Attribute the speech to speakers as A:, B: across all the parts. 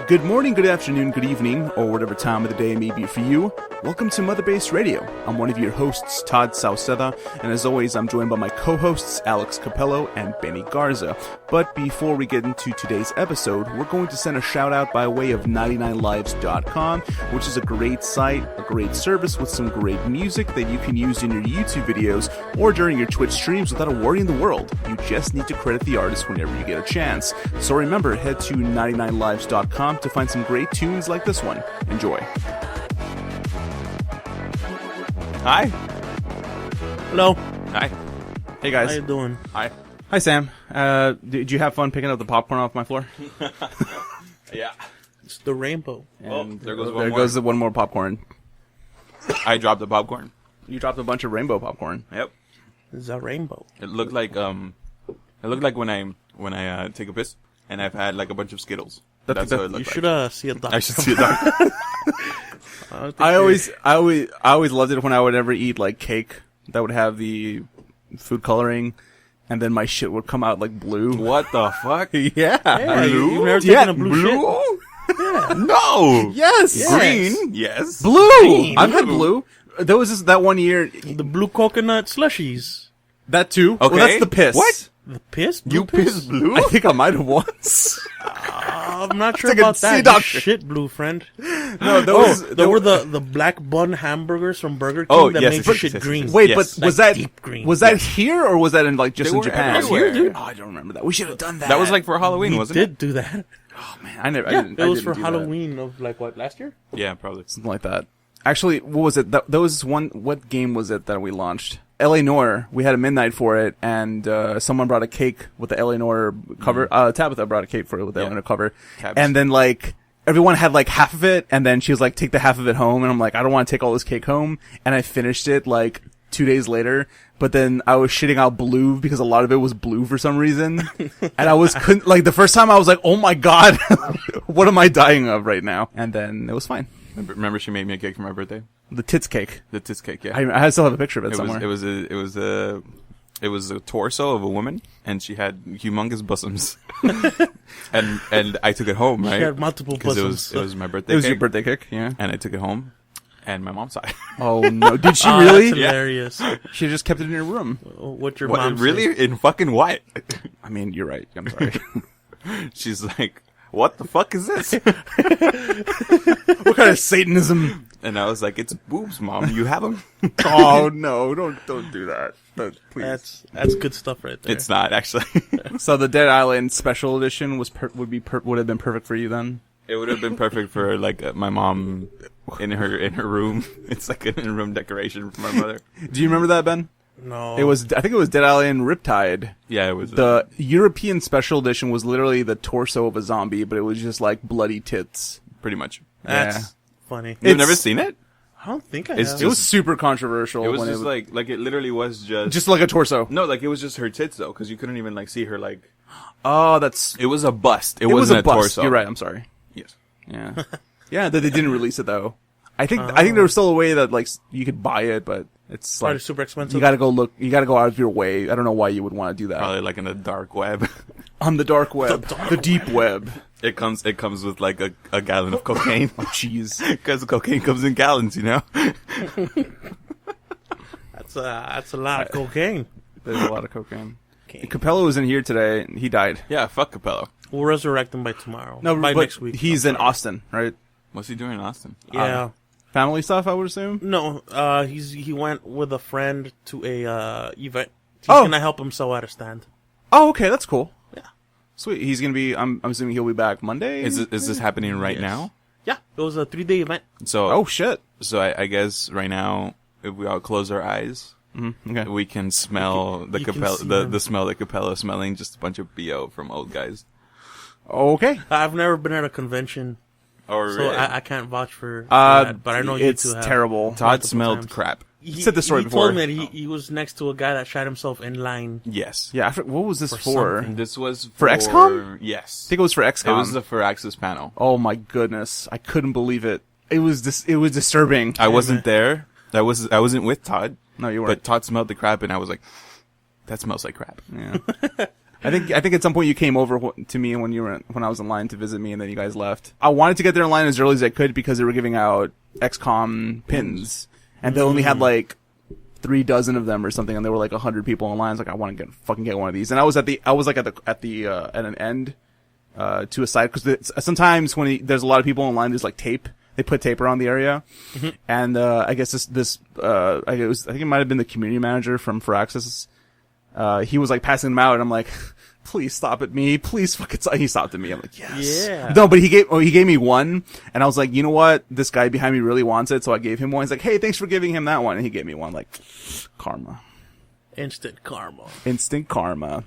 A: Good morning, good afternoon, good evening, or whatever time of the day it may be for you. Welcome to Mother Base Radio. I'm one of your hosts, Todd Sauceda, and as always, I'm joined by my co-hosts, Alex Capello and Benny Garza. But before we get into today's episode, we're going to send a shout out by way of 99lives.com, which is a great site, a great service with some great music that you can use in your YouTube videos or during your Twitch streams without a worry in the world. You just need to credit the artist whenever you get a chance. So remember, head to 99lives.com to find some great tunes like this one. Enjoy. Hi.
B: Hello.
A: Hi. Hey guys.
B: How you doing?
A: Hi. Hi Sam. Did you have fun picking up the popcorn off my floor?
C: Yeah.
B: It's the rainbow.
A: And
C: there goes one
A: there
C: more.
A: goes the one more popcorn.
C: I dropped the popcorn.
A: You dropped a bunch of rainbow popcorn.
C: Yep.
B: It's a rainbow.
C: It looked like when I take a piss and I've had like a bunch of Skittles. That's what it
B: You
C: looked
B: should
C: like.
B: see a doctor.
C: I should see a doctor.
A: I always loved it when I would ever eat like cake that would have the food coloring, and then my shit would come out like blue.
C: What the fuck?
A: Yeah.
B: Yeah,
C: Blue?
B: you've never taken a blue shit?
C: Yeah. No.
A: Yes.
C: Green. Yes.
A: Blue.
B: Green.
A: I've had blue. There was that one year.
B: The blue coconut slushies.
A: That too.
C: Okay.
A: Well, that's the piss.
C: What?
B: The piss? Blue
C: You piss blue?
A: I think I might have once.
B: I'm not sure
A: Take a
B: about
A: sea
B: that. You
A: doctor.
B: shit, blue friend.
A: No,
B: There were the black bun hamburgers from Burger King that
C: yes,
B: made shit
C: yes,
B: green.
C: yes.
A: Wait,
C: Yes.
A: but was
B: Like
A: that
B: deep green.
A: was that here or was that in like just
C: They
A: in
C: were
A: Japan?
C: everywhere.
B: Here, dude.
A: Oh, I don't remember that. We should have done that.
C: That was like for Halloween,
B: We
C: wasn't
B: did
C: it?
B: do that.
A: Oh man, I never.
B: Yeah,
A: I didn't,
B: it was
A: I
B: for
A: didn't do that.
B: Halloween of like what, last year?
C: Yeah, probably.
A: Something like that. Actually, what was it? That was one. What game was it that we launched? L.A. Noire. We had a midnight for it, and someone brought a cake with the L.A. Noire cover. Tabitha brought a cake for it with the L.A. Noire cover,
C: Cabs.
A: and then like everyone had like half of it, and then she was like, "Take the half of it home," and I'm like, "I don't want to take all this cake home," and I finished it like 2 days later. But then I was shitting out blue because a lot of it was blue for some reason, and I couldn't like the first time I was like, "Oh my god, what am I dying of right now?" And then it was fine.
C: Remember she made me a cake for my birthday?
A: The tits cake.
C: The tits cake, yeah.
A: I still have a picture of it somewhere.
C: It was a torso of a woman, and she had humongous bosoms. and I took it home, right?
B: She had multiple
C: Because
B: bosoms.
C: it was my birthday.
A: It was
C: cake,
A: your birthday cake, yeah.
C: and I took it home, and my mom saw it.
A: Oh no! Did she
B: Oh,
A: really?
B: That's hilarious.
A: She just kept it in her room.
B: What your
C: What,
B: mom
C: really?
B: said.
C: In fucking what?
A: I mean, you're right. I'm sorry.
C: She's like, "What the fuck is this?"
A: What kind of Satanism?
C: And I was like, "It's boobs, mom. You have them."
A: Oh no! Don't do that. Please.
B: That's good stuff right there.
C: It's not actually.
A: So the Dead Island Special Edition would have been perfect for you then.
C: It would have been perfect for like my mom in her room. It's like an in-room decoration for my mother.
A: Do you remember that, Ben?
B: No.
A: I think it was Dead Island Riptide.
C: Yeah, it was.
A: The European Special Edition was literally the torso of a zombie, but it was just like bloody tits.
C: pretty much.
B: That's funny.
C: You've never seen it?
B: I don't think I
C: It's
B: have.
A: It was super controversial.
C: It was
A: when
C: just like it literally was
A: just like a torso.
C: no, like it was just her tits though, because you couldn't even like see her like.
A: Oh, that's
C: It was a bust. It
A: was
C: wasn't
A: a bust.
C: torso.
A: You're right. I'm sorry.
C: Yes.
A: Yeah, yeah. That they didn't release it though. I think there was still a way that like you could buy it, but it's
B: Probably
A: like
B: super expensive.
A: you gotta go look. You gotta go out of your way. I don't know why you would want to do that
C: Probably like in the dark web.
A: on the dark web, the deep web.
C: It comes with like a gallon of cocaine.
A: Oh, jeez.
C: Because cocaine comes in gallons, you know.
B: That's a lot of cocaine.
A: There's a lot of cocaine. Capello was in here today. He died.
C: Yeah, fuck Capello.
B: We'll resurrect him by tomorrow.
A: No,
B: by
A: but
B: next week.
A: he's in Austin, right?
C: What's he doing in Austin?
B: Yeah.
A: Family stuff, I would assume.
B: No, he went with a friend to a event. He's
A: Oh.
B: gonna help him sell at a stand.
A: Oh, okay, that's cool.
B: Yeah.
A: Sweet. He's gonna be. I'm assuming he'll be back Monday.
C: Is this happening right
B: Yes.
C: now?
B: Yeah, it was a 3-day event.
C: So
A: Oh shit.
C: so I guess right now, if we all close our eyes,
A: Okay.
C: we can smell the
B: you can
C: Capello,
B: see
C: the
B: him.
C: smell that Capello smelling, just a bunch of BO from old guys.
A: Okay.
B: I've never been at a convention,
C: Or
B: so I can't vouch for
A: Uh,
B: that. But I know you
A: it's
B: two have.
A: terrible.
C: Todd
B: multiple
C: smelled
B: times.
C: crap.
B: He
A: said this story
B: he
A: before.
B: told me that he was next to a guy that shot himself in line.
C: Yes.
A: Yeah. What was this
B: For
A: for?
B: something.
C: This was
A: For XCOM?
C: Yes.
A: I think it was for XCOM.
C: It was the Firaxis panel.
A: Oh my goodness! I couldn't believe it. It was disturbing.
C: I wasn't there. I wasn't with Todd.
A: No, you
C: But
A: weren't.
C: Todd smelled the crap, and I was like, "That smells like crap."
A: Yeah. I think at some point you came over to me when I was in line to visit me, and then you guys left. I wanted to get there in line as early as I could because they were giving out XCOM pins, and they only had like 3 dozen of them or something, and there were like 100 people in line. I was like, I want to get one of these, and I was at an end to a side because sometimes when there's a lot of people in line, there's like tape. They put tape around the area, and I guess I think it might have been the community manager from Firaxis. He was like passing them out, and I'm like, please stop at me. Please fucking stop. He stopped at me. I'm like, yes.
B: Yeah.
A: No, but he gave me one, and I was like, you know what? This guy behind me really wants it, so I gave him one. He's like, hey, thanks for giving him that one. And he gave me one. Like, karma.
B: Instant karma.
A: Instant karma.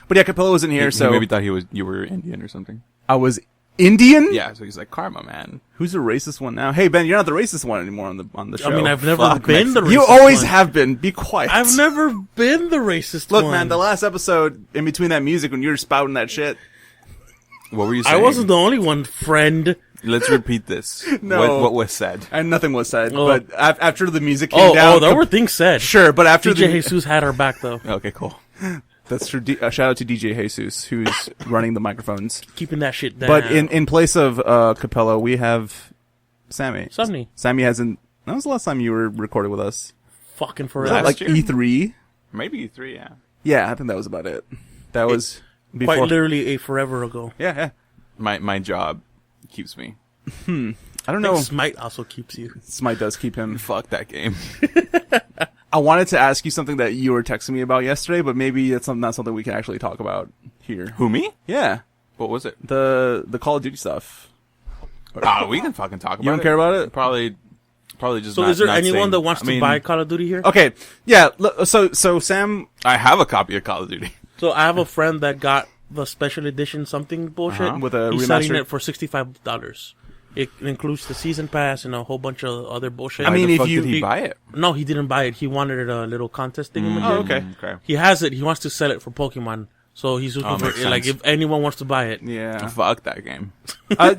A: But yeah, Capello wasn't here, so.
C: He maybe thought you were Indian or something.
A: I was Indian?
C: Yeah, so he's like, karma, man.
A: Who's the racist one now? Hey, Ben, you're not the racist one anymore on the show.
B: I mean, I've never been the racist one.
A: You always have been. Be quiet.
B: I've never been the racist one.
A: Look, man, the last episode, in between that music, when you were spouting that shit.
C: What were you saying?
B: I wasn't the only one, friend.
C: Let's repeat this.
A: No.
C: What was said?
A: And nothing was said. Oh. But after the music came down.
B: Oh, there were things said.
A: Sure, but after
B: DJ Jesus had our back, though.
C: Okay, cool.
A: That's true. Shout out to DJ Jesus, who's running the microphones.
B: Keeping that shit down.
A: But in place of Capello, we have Sammy. Sammy hasn't... When was the last time you were recorded with us?
B: Fucking forever.
A: Like E3?
C: Maybe E3, yeah.
A: Yeah, I think that was about it. That was before...
B: Quite literally a forever ago.
A: Yeah.
C: My job keeps me.
A: I don't know.
B: Smite also keeps you.
A: Smite does keep him.
C: Fuck that game.
A: I wanted to ask you something that you were texting me about yesterday, but maybe it's not something we can actually talk about here.
C: Who, me?
A: Yeah.
C: What was it?
A: The Call of Duty stuff.
C: We can fucking talk about it.
A: You don't care about it?
C: Probably just
B: So
C: not,
B: is there
C: not
B: anyone
C: saying,
B: that wants to buy Call of Duty here?
A: Okay. Yeah. So Sam...
C: I have a copy of Call of Duty.
B: So I have a friend that got the special edition something bullshit.
A: With a
B: He's
A: remastered...
B: selling it for $65. It includes the season pass and a whole bunch of other bullshit.
A: I mean,
C: Why the fuck did he buy it?
B: No, he didn't buy it. He wanted a little contest thing.
A: Oh, okay.
B: He has it. He wants to sell it for Pokemon. So he's looking for
C: makes
B: like
C: sense.
B: if anyone wants to buy it.
A: Yeah.
C: Fuck that game.
A: I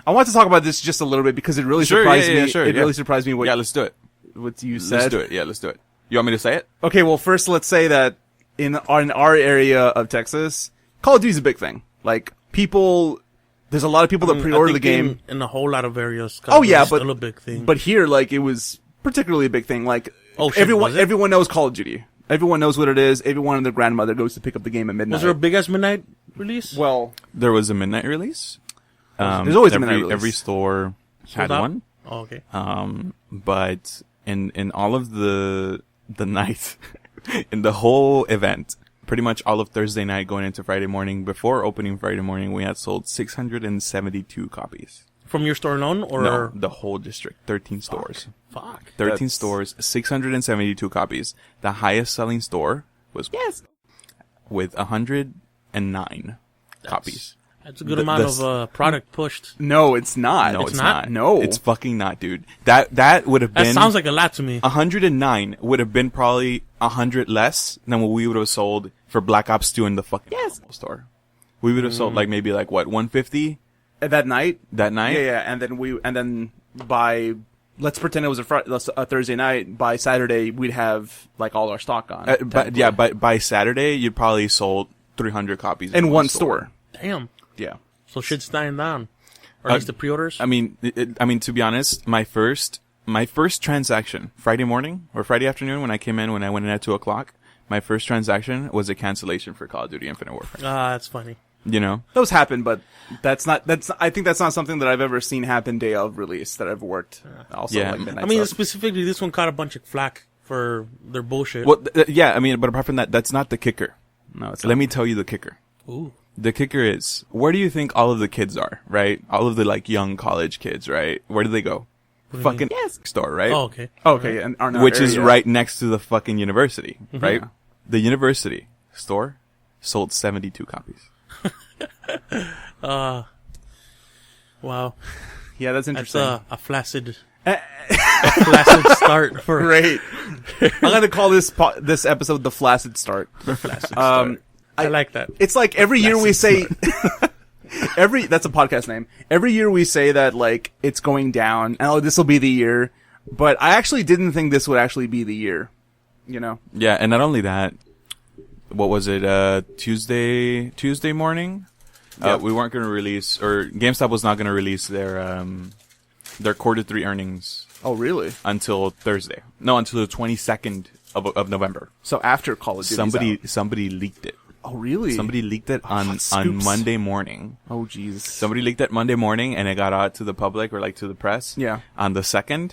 A: want to talk about this just a little bit because it really surprised me. It really surprised me
C: Yeah, let's do it.
A: what you said.
C: Let's do it. Yeah, let's do it. You want me to say it?
A: Okay, well, first let's say that in our area of Texas, Call of Duty is a big thing. Like, there's a lot of people that pre-order the game.
B: In a whole lot of areas.
A: Oh yeah, but
B: still a big thing.
A: But here, like, it was particularly a big thing. Like,
B: Oh, shit, was it?
A: everyone knows Call of Duty. Everyone knows what it is. Everyone and their grandmother goes to pick up the game at midnight.
B: Was there a big ass midnight release?
A: Well,
C: There was a midnight release.
A: there's always a midnight release.
C: Every store had
B: Sold out?
C: one.
B: Oh, okay.
C: But in all of the night, in the whole event, pretty much all of Thursday night going into Friday morning, before opening Friday morning, we had sold 672 copies.
B: From your store alone, or
C: No, the whole district, 13 stores.
B: Fuck.
C: 13 stores, 672 copies. The highest selling store was with 109 copies.
B: That's a good amount of product pushed.
A: no, it's not.
C: No,
B: It's
C: it's
B: not?
C: not.
A: No.
C: It's fucking not, dude. That would have
B: That
C: been
B: sounds like a lot to me.
C: 109 would have been probably 100 less than what we would have sold for Black Ops 2 in the fucking store. We would have sold like maybe like what 150
A: That night?
C: that night.
A: Yeah. And then by, let's pretend it was a Thursday night. By Saturday, we'd have like all our stock gone.
C: But by Saturday, you'd probably sold 300 copies
A: in one store.
B: Damn.
A: Yeah.
B: So shit's dying down. Or at least the pre-orders.
C: I mean, to be honest, my first transaction Friday morning or Friday afternoon when I went in at 2:00, my first transaction was a cancellation for Call of Duty Infinite Warfare.
B: That's funny.
C: You know,
A: Those happen, but I think that's not something that I've ever seen happen day of release that I've worked. Also,
C: Yeah.
A: like midnight
B: I mean,
A: stuff.
B: specifically, this one caught a bunch of flack for their bullshit.
C: well, yeah, I mean, but apart from that, that's not the kicker.
A: No, it's
C: Let me tell you the kicker.
B: Ooh.
C: The kicker is, where do you think all of the kids are, right? All of the, like, young college kids, right? Where do they go? Fucking store, right?
B: Oh, okay.
A: okay, and
C: Which is right next to the fucking university, right?
A: Yeah.
C: The university store sold 72 copies.
B: Wow.
A: Yeah, that's
B: That's
A: interesting.
B: a flaccid start for
A: Great. I'm gonna call this episode the flaccid start.
B: flaccid start. I like that.
A: It's like every year we say that's a podcast name. Every year we say that like it's going down. Oh, this will be the year. But I actually didn't think this would actually be the year. You know?
C: Yeah, and not only that, what was it? Tuesday morning.
A: Yep.
C: We weren't going to release, or GameStop was not going to release their quarter 3 earnings
A: Oh, really?
C: until Thursday. No, until the 22nd of November.
A: So after Call of Duty.
C: Somebody leaked it.
A: Oh, really?
C: Somebody leaked it on
A: scoops.
C: Monday morning.
A: Oh, jeez.
C: Somebody leaked it Monday morning, and it got out to the public, or like to the press.
A: Yeah.
C: On the 2nd,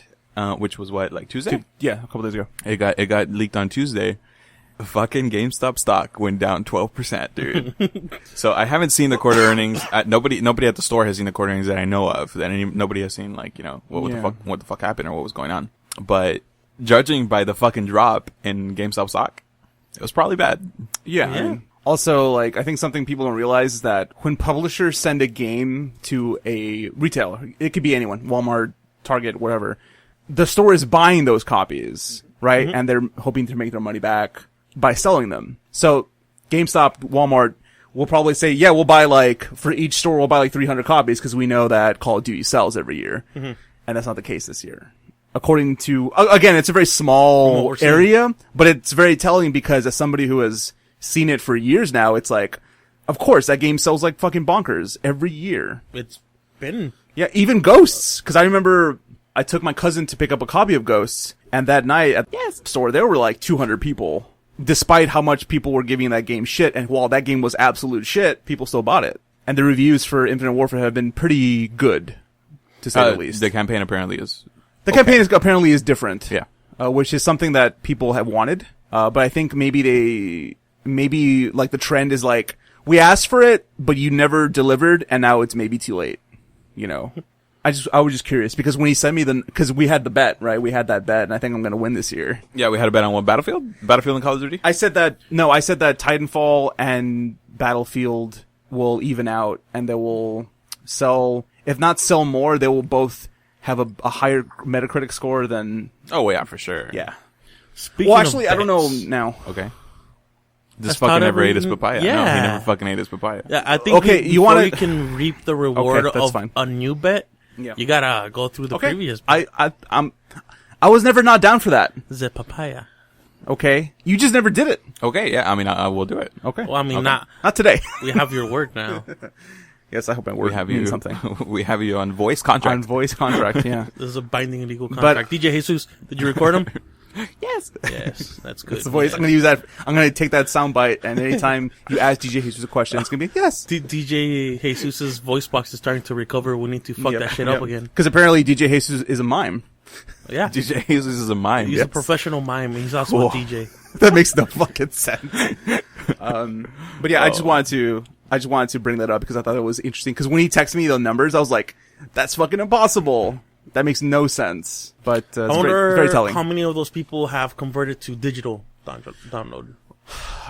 C: which was what, like Tuesday?
A: Yeah, a couple days ago.
C: It got leaked on Tuesday. Fucking GameStop stock went down 12%, dude. So I haven't seen the quarter earnings. Nobody at the store has seen the quarter earnings that I know of. Nobody has seen, like, what the fuck happened or what was going on. But judging by the fucking drop in GameStop stock, it was probably bad.
A: Yeah. I mean, also, like, I think something people don't realize is that when publishers send a game to a retailer, it could be anyone, Walmart, Target, whatever, the store is buying those copies, right? And they're hoping to make their money back by selling them. So GameStop, Walmart will probably say, yeah, we'll buy for each store, we'll buy 300 copies because we know that Call of Duty sells every year. And that's not the case this year. According to, again, it's a very small area, but it's very telling because as somebody who has seen it for years now, it's like, of course, that game sells like fucking bonkers every year.
B: It's been...
A: Yeah, even Ghosts. Because I remember I took my cousin to pick up a copy of Ghosts, and that night at the store, there were like 200 people. Despite how much people were giving that game shit, and while that game was absolute shit, people still bought it. And the reviews for Infinite Warfare have been pretty good, to say the least.
C: The campaign apparently is...
A: The campaign apparently is different.
C: Yeah.
A: Which is something that people have wanted. But I think maybe the trend is like, we asked for it, but you never delivered, and now it's maybe too late. I was just curious because when he sent me because we had the bet, right? We had that bet, and I think I'm going to win this year.
C: Yeah, we had a bet on what, Battlefield and Call of Duty?
A: I said that Titanfall and Battlefield will even out, and they will sell, if not sell more, they will both have a higher Metacritic score than...
C: Oh, yeah, for sure.
A: Yeah.
B: Speaking
A: well, actually,
B: of
A: I don't know
B: bets,
A: now.
C: Okay. This
B: That's
C: fucking
B: not
C: never
B: every-
C: ate his papaya.
B: Yeah.
C: No, he never fucking ate his papaya.
B: Yeah, I think
A: Okay, you
B: before
A: wanna-
B: you can reap the reward
A: Okay, that's
B: of
A: fine.
B: a new bet,
A: Yeah.
B: you gotta go through the
A: Okay.
B: previous.
A: I was never not down for that.
B: The papaya.
A: Okay. You just never did it.
C: Okay, yeah, I mean, I will do it.
A: Okay.
B: Well, I mean,
C: Okay.
A: Not today.
B: we have your word now.
A: Yes, I hope I
C: We have you
A: something.
C: We have you on voice contract.
A: On voice contract, yeah.
B: This is a binding legal
A: But-
B: contract. DJ Jesus, did you record him?
C: Yes.
B: Yes, that's good.
A: It's the voice.
B: Yeah.
A: I'm going to use that. I'm going to take that soundbite, and anytime you ask DJ Jesus a question, it's going to be, yes.
B: DJ Jesus's voice box is starting to recover. We need to fuck that shit up again.
A: Because apparently DJ Jesus is a mime.
B: Yeah,
C: DJ Jesus is a mime.
B: he's
C: Yes.
B: a professional mime. He's also
A: Whoa.
B: a DJ.
A: That makes no fucking sense. But yeah, I just wanted to bring that up because I thought it was interesting. Because when he texted me the numbers, I was like, "That's fucking impossible. That makes no sense." But
B: I
A: it's
B: wonder
A: very telling.
B: how many of those people have converted to digital download.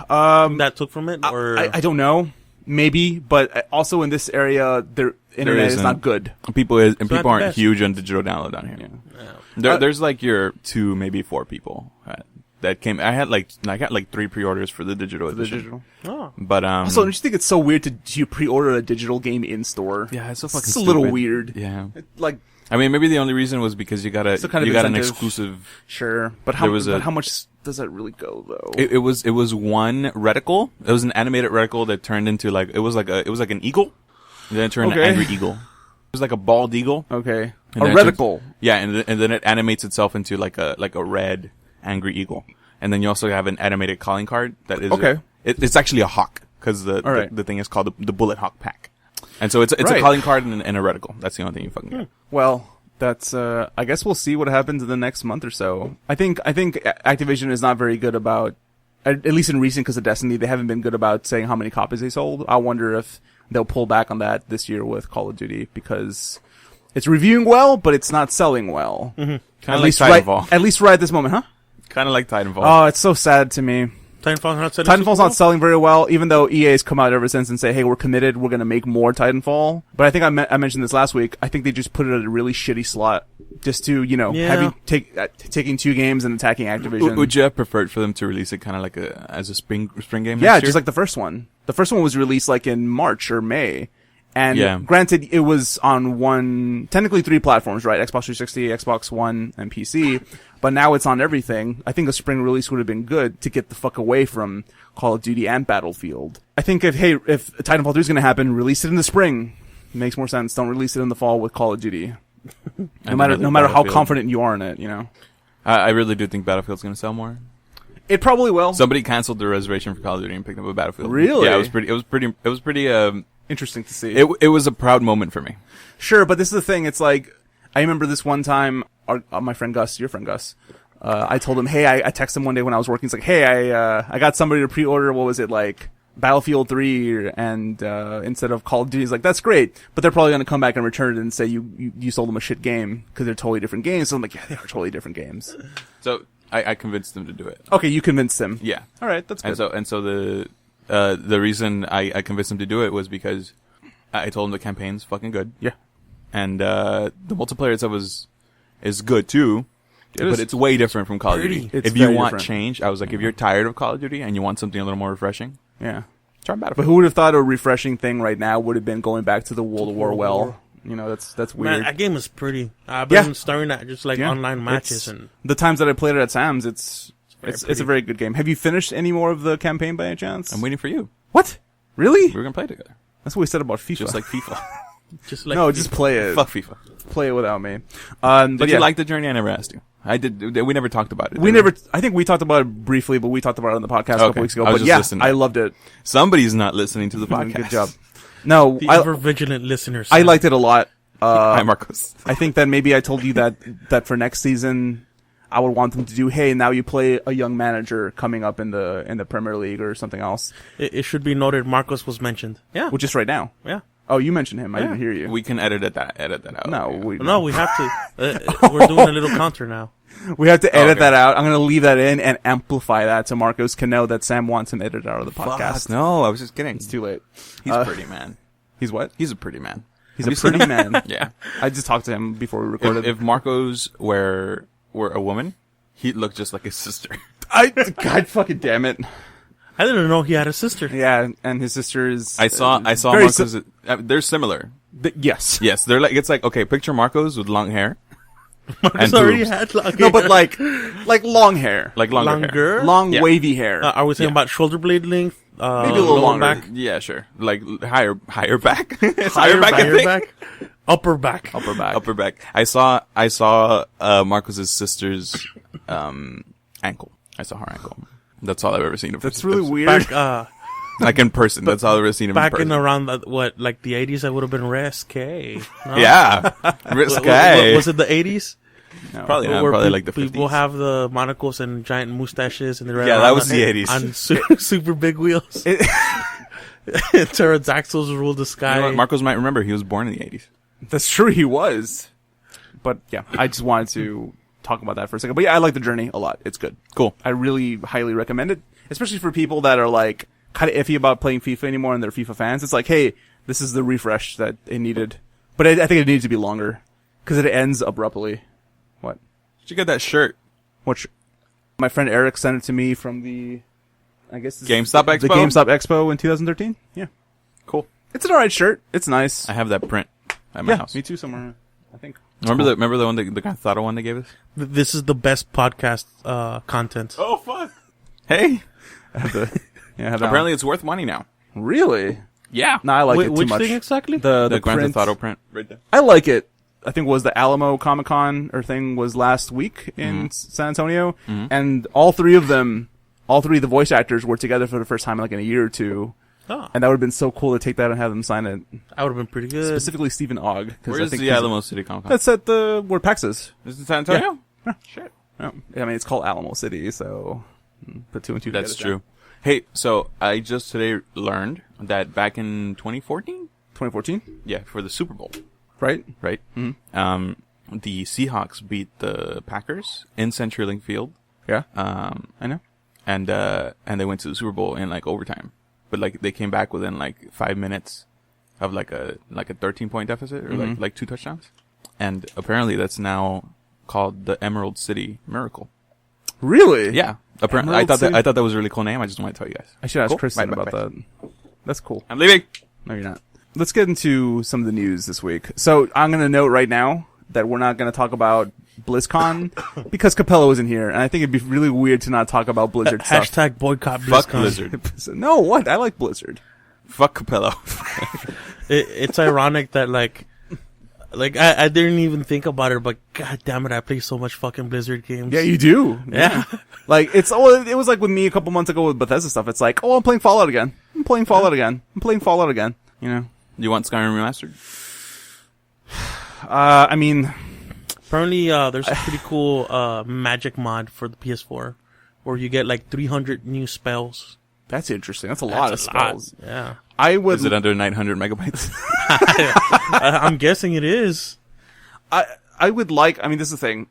B: That took from it, or
A: I don't know. Maybe, but also in this area, their internet is
C: isn't.
A: not good.
C: People
B: not the
C: aren't
B: best.
C: huge on digital download down here.
B: Yeah.
C: There's like your 2, maybe 4 people that came. I got like 3 pre-orders for the digital edition.
B: Oh.
C: But
A: Also, don't you think it's so weird to pre-order a digital game in store?
C: yeah, it's so fucking
A: It's a little
C: stupid.
A: weird.
C: Yeah.
A: Like,
C: I mean, maybe the only reason was because you got an
A: incentive.
C: exclusive.
A: sure, but
C: There was
A: how much does that really go though?
C: It was one reticle. It was an animated reticle that turned into it was like an eagle. And then it turned an
A: Okay.
C: angry eagle. It was like a bald eagle.
A: Okay,
C: And
A: a
C: then it turns-
A: reticle.
C: Yeah, and then it animates itself into like a red angry eagle. And then you also have an animated calling card that is
A: Okay.
C: It's actually a hawk because
A: right.
C: the thing is called the bullet hawk pack. And so it's
A: Right.
C: a calling card and a reticle. That's the only thing you fucking get.
A: Well, that's I guess we'll see what happens in the next month or so. I think Activision is not very good about, at least in recent, because of Destiny, they haven't been good about saying how many copies they sold. I wonder if they'll pull back on that this year with Call of Duty because it's reviewing well, but it's not selling well.
C: Kind
A: At
C: of like
A: least
C: Titanfall.
A: at least right at this moment, huh?
C: Kind of like Titanfall.
A: Oh, it's so sad to me. Titanfall's not selling very well, even though EA's come out ever since and say, hey, we're committed, we're going to make more Titanfall. But I think I mentioned this last week, I think they just put it at a really shitty slot. Just to, taking 2 games and attacking Activision.
C: Would you have preferred for them to release it kind of like as a spring game?
A: Yeah,
C: next year?
A: just like the first one. The first one was released like in March or May. And granted, it was on technically 3 platforms, right? Xbox 360, Xbox One, and PC. But now it's on everything. I think a spring release would have been good to get the fuck away from Call of Duty and Battlefield. I think if Titanfall 3 is going to happen, release it in the spring. It makes more sense. Don't release it in the fall with Call of Duty. No matter how confident you are in it, you know.
C: I really do think Battlefield's going to sell more.
A: It probably will.
C: Somebody canceled their reservation for Call of Duty and picked up a Battlefield.
A: Really?
C: Yeah, it was pretty
A: interesting to see.
C: It was a proud moment for me.
A: Sure, but this is the thing. It's like, I remember this one time, my friend Gus, your friend Gus, I told him, hey, I texted him one day when I was working. He's like, hey, I got somebody to pre-order, what was it, like, Battlefield 3, and instead of Call of Duty. He's like, that's great, but they're probably going to come back and return it and say you sold them a shit game, because they're totally different games. So I'm like, yeah, they are totally different games.
C: So, I convinced him to do it.
A: Okay, you convinced him.
C: Yeah.
A: Alright, that's good.
C: And so the reason I convinced him to do it was because I told him the campaign's fucking good.
A: Yeah.
C: And the multiplayer itself is good too. But it's way different from Call of Duty.
A: It's
C: if you want
A: different.
C: change, I was like, if you're tired of Call of Duty and you want something a little more refreshing,
A: yeah,
C: try Battlefield.
A: But who would have thought a refreshing thing right now would have been going back to the World War well? You know, that's weird.
B: Man, that game is pretty. I've been staring at just like online matches and
A: the times that I played it at Sam's. It's a very good game. Have you finished any more of the campaign by any chance?
C: I'm waiting for you.
A: What? Really?
C: We were gonna play together.
A: That's what we said about FIFA.
C: Just like FIFA.
A: Just play it.
C: Fuck FIFA.
A: Play it without me.
C: Did you like the journey? I never asked you. I did. We never talked about it.
A: I think we talked about it briefly, but we talked about it on the podcast a couple weeks ago.
C: I was
A: But
C: just listening.
A: I loved it.
C: Somebody's not listening to the podcast.
A: Good job. No,
B: the ever vigilant listeners.
A: I liked it a lot.
C: Hi, Marcos.
A: I think that maybe I told you that for next season, I would want them to do, hey, now you play a young manager coming up in the Premier League or something else.
B: It should be noted Marcos was mentioned. Yeah.
A: Well, just right now.
B: Yeah.
A: Oh, you mentioned him. I didn't hear you.
C: We can edit that out.
A: No,
B: we have to. We're doing a little counter now.
A: We have to edit that out. I'm going to leave that in and amplify that so Marcos can know that Sam wants him edited out of the podcast.
C: Fuck, no, I was just kidding.
A: It's too late.
C: He's a pretty man.
A: He's what?
C: He's a pretty man.
A: He's a pretty man.
C: Yeah.
A: I just talked to him before we recorded.
C: If Marcos were a woman, he'd look just like his sister.
A: God fucking damn it.
B: I didn't know he had a sister.
A: Yeah, and his sister is.
C: I saw Marcos. They're similar.
A: Yes.
C: Yes, they're like. It's like, okay, picture Marcos with long hair.
B: Marcos already had long hair.
A: No, but like long hair,
C: like longer hair.
A: Long wavy hair.
B: Are we saying about shoulder blade length?
A: Maybe a little longer.
B: Back?
C: Yeah, sure. Like higher back.
B: higher back. Upper back.
C: Upper back. I saw Marcos's sister's ankle. I saw her ankle. That's all I've ever seen of her.
A: That's really weird.
B: Back,
C: like in person. That's all I've ever seen of
B: back
C: in person.
B: in around like the 80s, that would have been risque. No?
C: Yeah, risque.
B: Was it the 80s?
C: No. Probably not. Probably like the 50s.
B: People have the monocles and giant mustaches, and they're
C: that was the 80s
B: on super big wheels. Pterodactyls ruled the sky.
C: You know what? Marcos might remember he was born in the 80s.
A: That's true, he was. But yeah, I just wanted to talk about that for a second. But yeah, I like the journey a lot. It's good.
C: Cool.
A: I really highly recommend it, especially for people that are like kind of iffy about playing FIFA anymore and they're FIFA fans. It's like, hey, this is the refresh that it needed. But I think it needed to be longer because it ends abruptly. What?
C: Did you get that shirt?
A: What? My friend Eric sent it to me from the, I guess,
C: GameStop Expo?
A: The GameStop Expo in 2013. Yeah.
C: Cool.
A: It's an alright shirt. It's nice.
C: I have that print at my house.
A: Me too, somewhere, I think.
C: Remember the one, the Gathado one they gave us?
B: This is the best podcast content.
C: Oh, fuck. Hey. Apparently it's worth money now.
A: Really?
C: Yeah.
A: No, I like it too
B: which
A: much.
B: thing exactly?
A: The
C: Grand
A: print.
C: Theft Auto print right there.
A: I like it. I think it was the Alamo Comic-Con or thing was last week in San Antonio. And all three of the voice actors were together for the first time in like in a year or two.
B: Oh.
A: And that would have been so cool to take that and have them sign it.
B: That would have been pretty good.
A: Specifically Stephen Ogg.
C: Where is the Alamo City Comic Con?
A: That's at where PAX is.
C: Is it San Antonio?
A: Yeah.
C: Shit.
A: Yeah. I mean, it's called Alamo City, so put two and two together.
C: That's true. Hey, so I just today learned that back in 2014?
A: 2014?
C: Yeah, for the Super Bowl.
A: Right?
C: Right? Mm-hmm. The Seahawks beat the Packers in CenturyLink Field.
A: Yeah. I know.
C: And they went to the Super Bowl in like overtime. But like they came back within like 5 minutes of like a 13-point deficit or like 2 touchdowns. And apparently that's now called the Emerald City Miracle.
A: Really?
C: Yeah. Apparently I thought that was a really cool name. I just wanted to tell you guys.
A: I should ask Kristen about that. That's cool.
C: I'm leaving.
A: No, you're not. let's get into some of the news this week. So I'm going to note right now that we're not going to talk about BlizzCon because Capello isn't here, and I think it'd be really weird to not talk about Blizzard stuff.
B: Hashtag boycott BlizzCon.
C: Fuck Blizzard.
A: No, what? I like Blizzard.
C: Fuck Capello.
B: It's ironic that like I didn't even think about it, but god damn it, I play so much fucking Blizzard games.
A: Yeah, you do.
B: Yeah.
A: Like it was like with me a couple months ago with Bethesda stuff. It's like, oh, I'm playing Fallout again. I'm playing Fallout again. You know.
C: You want Skyrim remastered?
A: I mean,
B: apparently there's a pretty cool magic mod for the PS4 where you get like 300 new spells.
A: that's interesting. That's a lot of spells.
B: Yeah.
A: I would.
C: Is it under 900 megabytes?
B: I'm guessing it is.
A: I would like. I mean, this is the thing.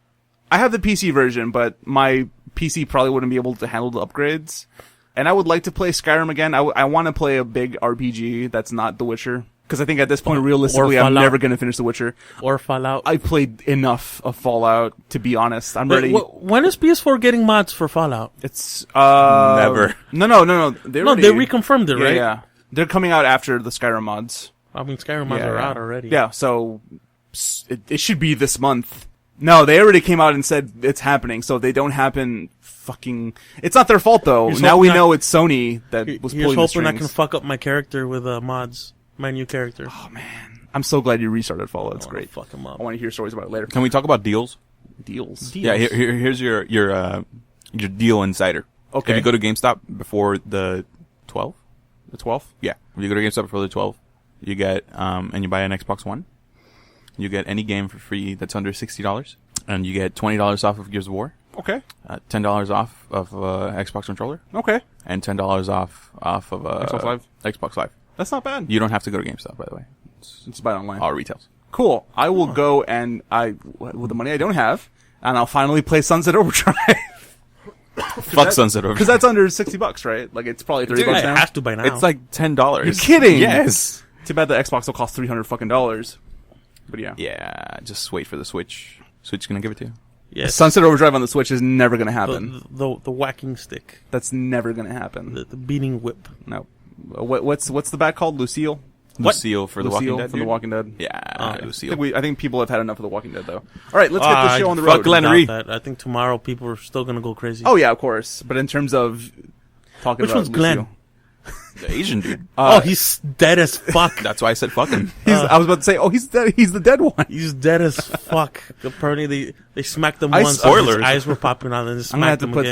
A: I have the PC version, but my PC probably wouldn't be able to handle the upgrades. And I would like to play Skyrim again. I want to play a big RPG that's not The Witcher. Because I think at this point, realistically, I'm never going to finish The Witcher.
B: Or Fallout.
A: I played enough of Fallout, to be honest. I'm ready.
B: When is PS4 getting mods for Fallout?
A: It's,
C: Never.
A: No. They
B: reconfirmed it, right?
A: Yeah. They're coming out after the Skyrim mods.
B: I mean, Skyrim mods are out already.
A: Yeah, so it should be this month. No, they already came out and said it's happening, so if they don't happen, fucking... It's not their fault, though. Now we know it's Sony that was pulling the strings.
B: Here's hoping I can fuck up my character with mods. My new character.
A: Oh, man. I'm so glad you restarted Fallout. It's great.
B: Fuck him up.
A: I want to hear stories about it later.
C: Can we talk about deals?
A: Deals?
C: Yeah, here's your deal insider.
A: Okay.
C: If you go to GameStop before the 12th?
A: The 12th?
C: Yeah. If you go to GameStop before the 12th, you get, and you buy an Xbox One, you get any game for free that's under $60, and you get $20 off of Gears of War.
A: Okay.
C: $10 off of Xbox controller.
A: Okay.
C: And $10 off of
A: Xbox Live?
C: Xbox Live.
A: That's not bad.
C: You don't have to go to GameStop, by the way.
A: It's buy online.
C: All retails.
A: Cool. I will go and with the money I don't have, and I'll finally play Sunset Overdrive.
C: Fuck Sunset Overdrive.
A: Because that's under $60, right? Like, it's probably $30 now.
B: It has to by now.
C: It's like $10.
A: You're kidding?
C: Yes.
A: Too bad the Xbox will cost $300 fucking dollars. But yeah.
C: Yeah, just wait for the Switch. Switch gonna give it to you.
B: Yes.
A: Sunset Overdrive on the Switch is never going to happen.
B: The whacking stick.
A: That's never going to happen.
B: The beating whip.
A: No. What's the bat called? Lucille?
C: Lucille for The Walking Dead.
A: From The Walking Dead.
C: Yeah, Lucille.
A: I think people have had enough of The Walking Dead, though. All right, let's get the show on the road.
C: Fuck Glenn Reed.
B: I think tomorrow people are still going to go crazy.
A: Oh, yeah, of course. But in terms of talking
B: Which
A: about
B: one's Glenn?
A: Lucille.
C: The Asian dude.
B: He's dead as fuck.
C: That's why I said fuck him.
A: I was about to say, he's dead. He's the dead one.
B: He's dead as fuck. Apparently they smacked him once.
C: Spoilers.
B: His eyes were popping out and
A: I'm gonna have to put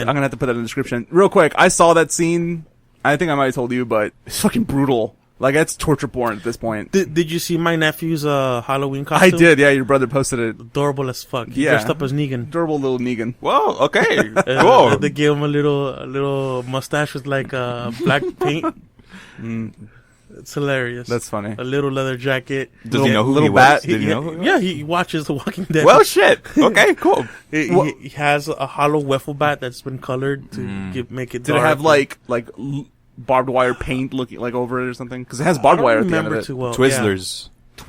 A: that in the description real quick. I saw that scene. I think I might have told you, but it's fucking brutal. Like, that's torture porn at this point.
B: Did you see my nephew's Halloween costume?
A: I did. Yeah, your brother posted it.
B: Adorable as fuck. He dressed up as Negan.
A: Adorable little Negan.
C: Whoa. Okay. Cool.
B: They gave him a little mustache with like black paint. It's hilarious.
A: That's funny.
B: A little leather jacket.
C: Does he know who
A: little
C: he
A: bat?
C: was? Did he know who he was?
B: Yeah, he watches The Walking Dead.
C: Well, shit. Okay, cool.
B: He has a hollow wiffle bat that's been colored to make it
A: Did
B: dark.
A: it have like barbed wire paint looking like over it or something? Because it has barbed wire at the end of it.
B: Too well.
C: Twizzlers.
B: Yeah.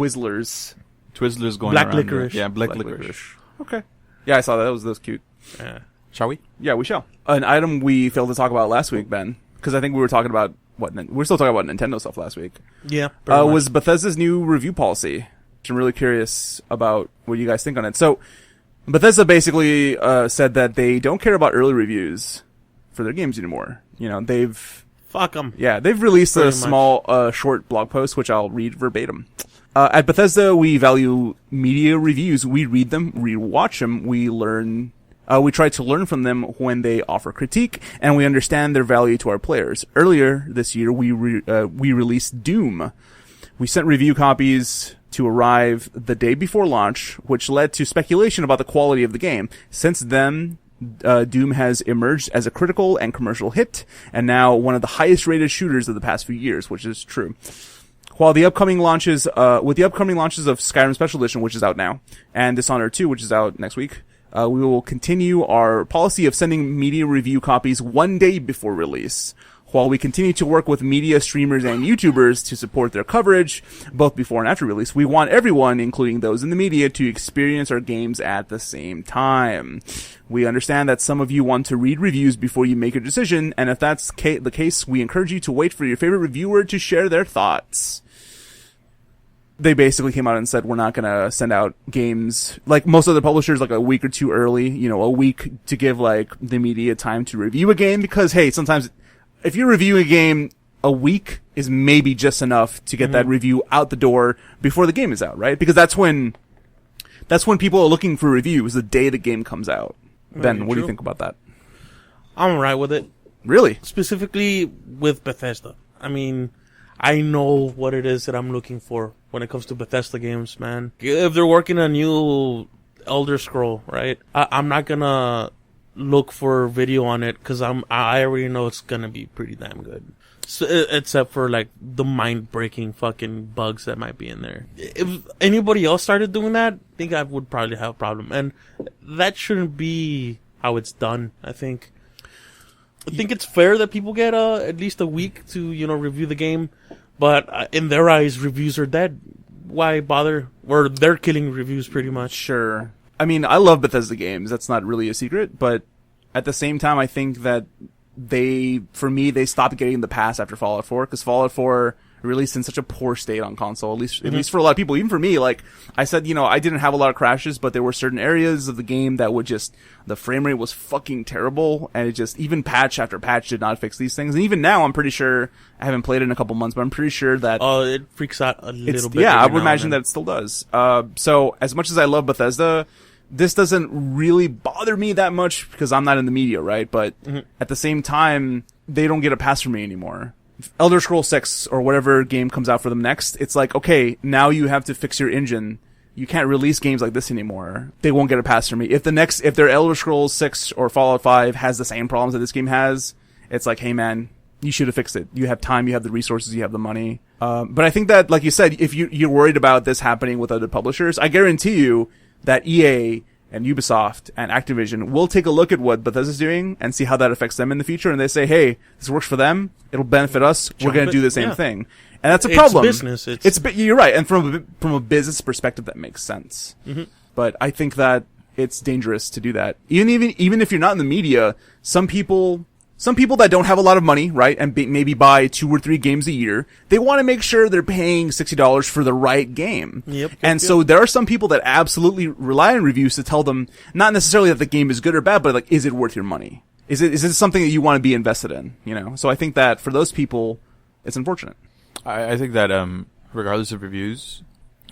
C: Twizzlers going
B: Black
C: around.
B: licorice.
C: Yeah, black licorice.
A: Okay. Yeah, I saw that. That was cute.
B: Yeah.
C: Shall we?
A: Yeah, we shall. An item we failed to talk about last week, Ben, because I think we were talking about we're still talking about Nintendo stuff last week.
B: Yeah.
A: Was Bethesda's new review policy. I'm really curious about what you guys think on it. So, Bethesda basically said that they don't care about early reviews for their games anymore. You know,
B: fuck them.
A: Yeah, they've released a small, short blog post, which I'll read verbatim. At Bethesda, we value media reviews. We read them, rewatch them, we learn. We try to learn from them when they offer critique, and we understand their value to our players. Earlier this year, we released Doom. We sent review copies to arrive the day before launch, which led to speculation about the quality of the game. Since then, Doom has emerged as a critical and commercial hit, and now one of the highest rated shooters of the past few years, which is true. While the upcoming launches, with the upcoming launches of Skyrim Special Edition, which is out now, and Dishonored 2, which is out next week, we will continue our policy of sending media review copies one day before release, while we continue to work with media streamers and YouTubers to support their coverage, both before and after release. We want everyone, including those in the media, to experience our games at the same time. We understand that some of you want to read reviews before you make a decision, and if that's the case, we encourage you to wait for your favorite reviewer to share their thoughts. they basically came out and said, we're not going to send out games like most other publishers, like a week or two early, a week to give like the media time to review a game, because hey, sometimes if you're reviewing a game, a week is maybe just enough to get that review out the door before the game is out, right? Because that's when people are looking for reviews, the day the game comes out. Ben, what do you think about that?
B: I'm alright with it.
A: Really?
B: Specifically with Bethesda. I mean, I know what it is that I'm looking for when it comes to Bethesda games, man. If they're working a new Elder Scroll, right? I'm not gonna look for video on it because I already know it's gonna be pretty damn good. So, except for like the mind-breaking fucking bugs that might be in there. If anybody else started doing that, I think I would probably have a problem. And that shouldn't be how it's done, I think. I think it's fair that people get at least a week to, review the game. But in their eyes, reviews are dead. Why bother? Or they're killing reviews pretty much.
A: Sure. I mean, I love Bethesda games. That's not really a secret. But at the same time, I think that they stopped getting the pass after Fallout 4, because Fallout 4 released in such a poor state on console, at least for a lot of people. Even for me, like I said, I didn't have a lot of crashes, but there were certain areas of the game that would the frame rate was fucking terrible, and it just, even patch after patch did not fix these things. And even now, I'm pretty sure, I haven't played it in a couple months, but I'm pretty sure that
B: it freaks out a little bit.
A: Yeah, I would imagine that it still does. So as much as I love Bethesda, this doesn't really bother me that much because I'm not in the media, right? But at the same time, they don't get a pass from me anymore. If Elder Scrolls 6 or whatever game comes out for them next, it's like, okay, now you have to fix your engine. You can't release games like this anymore. They won't get a pass from me. If their Elder Scrolls 6 or Fallout 5 has the same problems that this game has, it's like, hey man, you should have fixed it. You have time, you have the resources, you have the money. But I think that, like you said, if you're worried about this happening with other publishers, I guarantee you that EA and Ubisoft and Activision will take a look at what Bethesda's doing and see how that affects them in the future. And they say, hey, this works for them. It'll benefit us. We're going to do the same thing. And that's a problem.
B: It's business.
A: You're right. And from a business perspective, that makes sense. But I think that it's dangerous to do that. Even if you're not in the media, some people that don't have a lot of money, right, and maybe buy 2 or 3 games a year, they want to make sure they're paying $60 for the right game. So there are some people that absolutely rely on reviews to tell them, not necessarily that the game is good or bad, but like, is it worth your money? Is it something that you want to be invested in? So I think that for those people, it's unfortunate.
C: I think that regardless of reviews,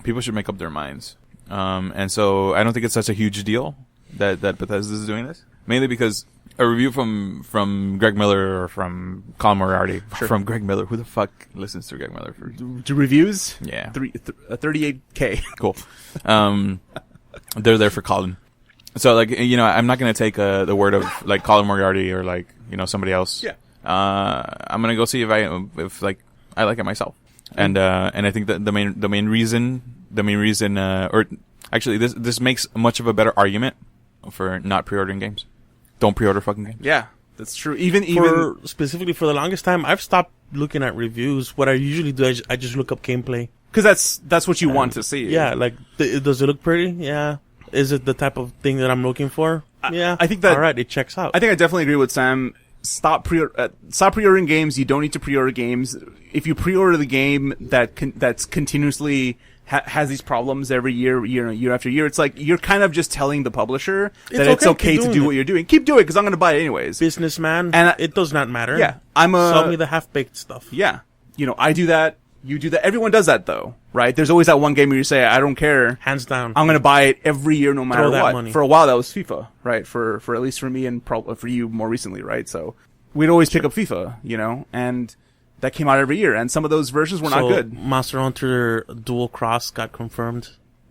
C: people should make up their minds. And so I don't think it's such a huge deal that Bethesda is doing this, mainly because a review from Greg Miller or from Colin Moriarty. Sure. From Greg Miller. Who the fuck listens to Greg Miller?
A: Do reviews?
C: Yeah.
A: 38K.
C: Cool. They're there for Colin. So, like, I'm not going to take the word of, like, Colin Moriarty or, like, somebody else.
A: Yeah.
C: I'm going to go see if I like it myself. And I think that the main reason, or actually this makes much of a better argument for not pre-ordering games. Don't pre-order fucking games.
A: Yeah, that's true. Even
B: specifically for the longest time, I've stopped looking at reviews. What I usually do, I just look up gameplay.
A: Because that's what you want to see.
B: Yeah, like, does it look pretty? Yeah. Is it the type of thing that I'm looking for? Yeah.
A: I think that,
B: all right, it checks out.
A: I think I definitely agree with Sam. Stop pre-ordering games. You don't need to pre-order games. If you pre-order the game that's continuously has these problems every year after year, it's like you're kind of just telling the publisher that it's okay to do what you're doing. Keep doing it because I'm going to buy it anyways.
B: Businessman, and it does not matter.
A: Yeah,
B: sell me the half-baked stuff.
A: Yeah, I do that. You do that. Everyone does that though, right? There's always that one game where you say, I don't care.
B: Hands down.
A: I'm going to buy it every year no matter what.
B: Money.
A: For a while that was FIFA, right? For at least for me and for you more recently, right? So we'd always pick up FIFA, and that came out every year, and some of those versions were not good.
B: Monster Hunter Dual Cross got confirmed.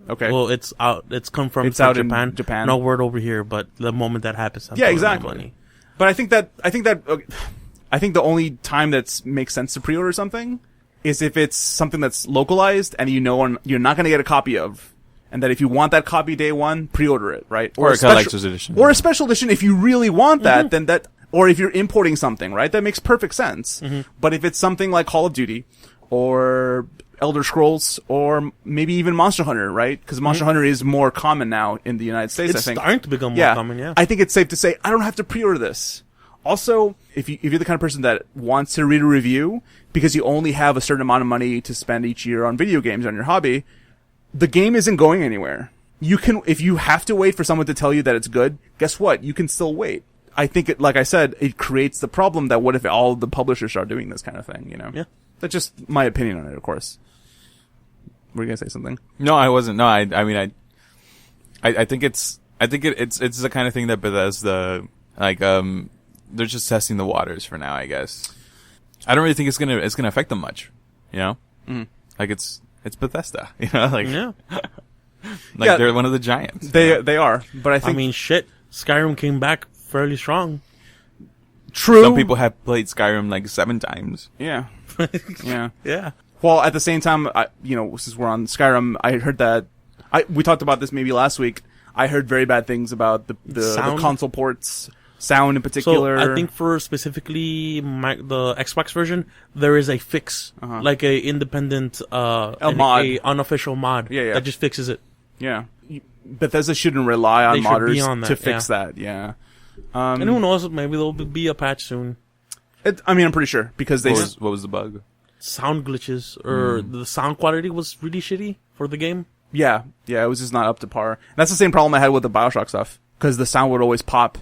A: Okay.
B: Well, it's out. It's confirmed.
A: It's out
B: Japan.
A: in Japan.
B: No word over here, but the moment that happens,
A: yeah, exactly. Money. But I think the only time that makes sense to pre-order something is if it's something that's localized and you're not going to get a copy of, and that if you want that copy day one, pre-order it, right?
C: Or a collector's edition.
A: Or a special edition if you really want that, then that. Or if you're importing something, right? That makes perfect sense. But if it's something like Call of Duty or Elder Scrolls or maybe even Monster Hunter, right? Because Monster Hunter is more common now in the United States, I think.
B: It's starting to become more common, yeah.
A: I think it's safe to say, I don't have to pre-order this. Also, if you're the kind of person that wants to read a review because you only have a certain amount of money to spend each year on video games on your hobby, the game isn't going anywhere. You can, if you have to wait for someone to tell you that it's good, guess what? You can still wait. I think like I said, it creates the problem that what if all the publishers start doing this kind of thing, you know?
B: Yeah.
A: That's just my opinion on it, of course. Were you gonna say something?
C: No, I wasn't. No, I mean, I think it's the kind of thing that Bethesda, like, they're just testing the waters for now, I guess. I don't really think it's gonna affect them much, you know?
A: Mm.
C: Like, it's Bethesda, you know? Like,
B: Yeah.
C: like
A: Yeah.
C: they're one of the giants.
A: They are, but I think
B: shit. Skyrim came back fairly strong.
A: true.
C: Some people have played Skyrim like 7 times.
A: Yeah. Yeah.
B: Yeah.
A: Well, at the same time, since we're on Skyrim, I heard that we talked about this maybe last week. I heard very bad things about the console ports, sound in particular.
B: So I think for specifically the Xbox version, there is a fix, like a independent,
A: mod.
B: a unofficial mod
A: Yeah.
B: that just fixes it.
A: Yeah. Bethesda shouldn't rely on
B: They should be
A: modders
B: on that,
A: to fix that. Yeah.
B: And who knows? Maybe there'll be a patch soon.
A: I'm pretty sure because
C: What was the bug?
B: Sound glitches or the sound quality was really shitty for the game.
A: Yeah, it was just not up to par. That's the same problem I had with the BioShock stuff because the sound would always pop,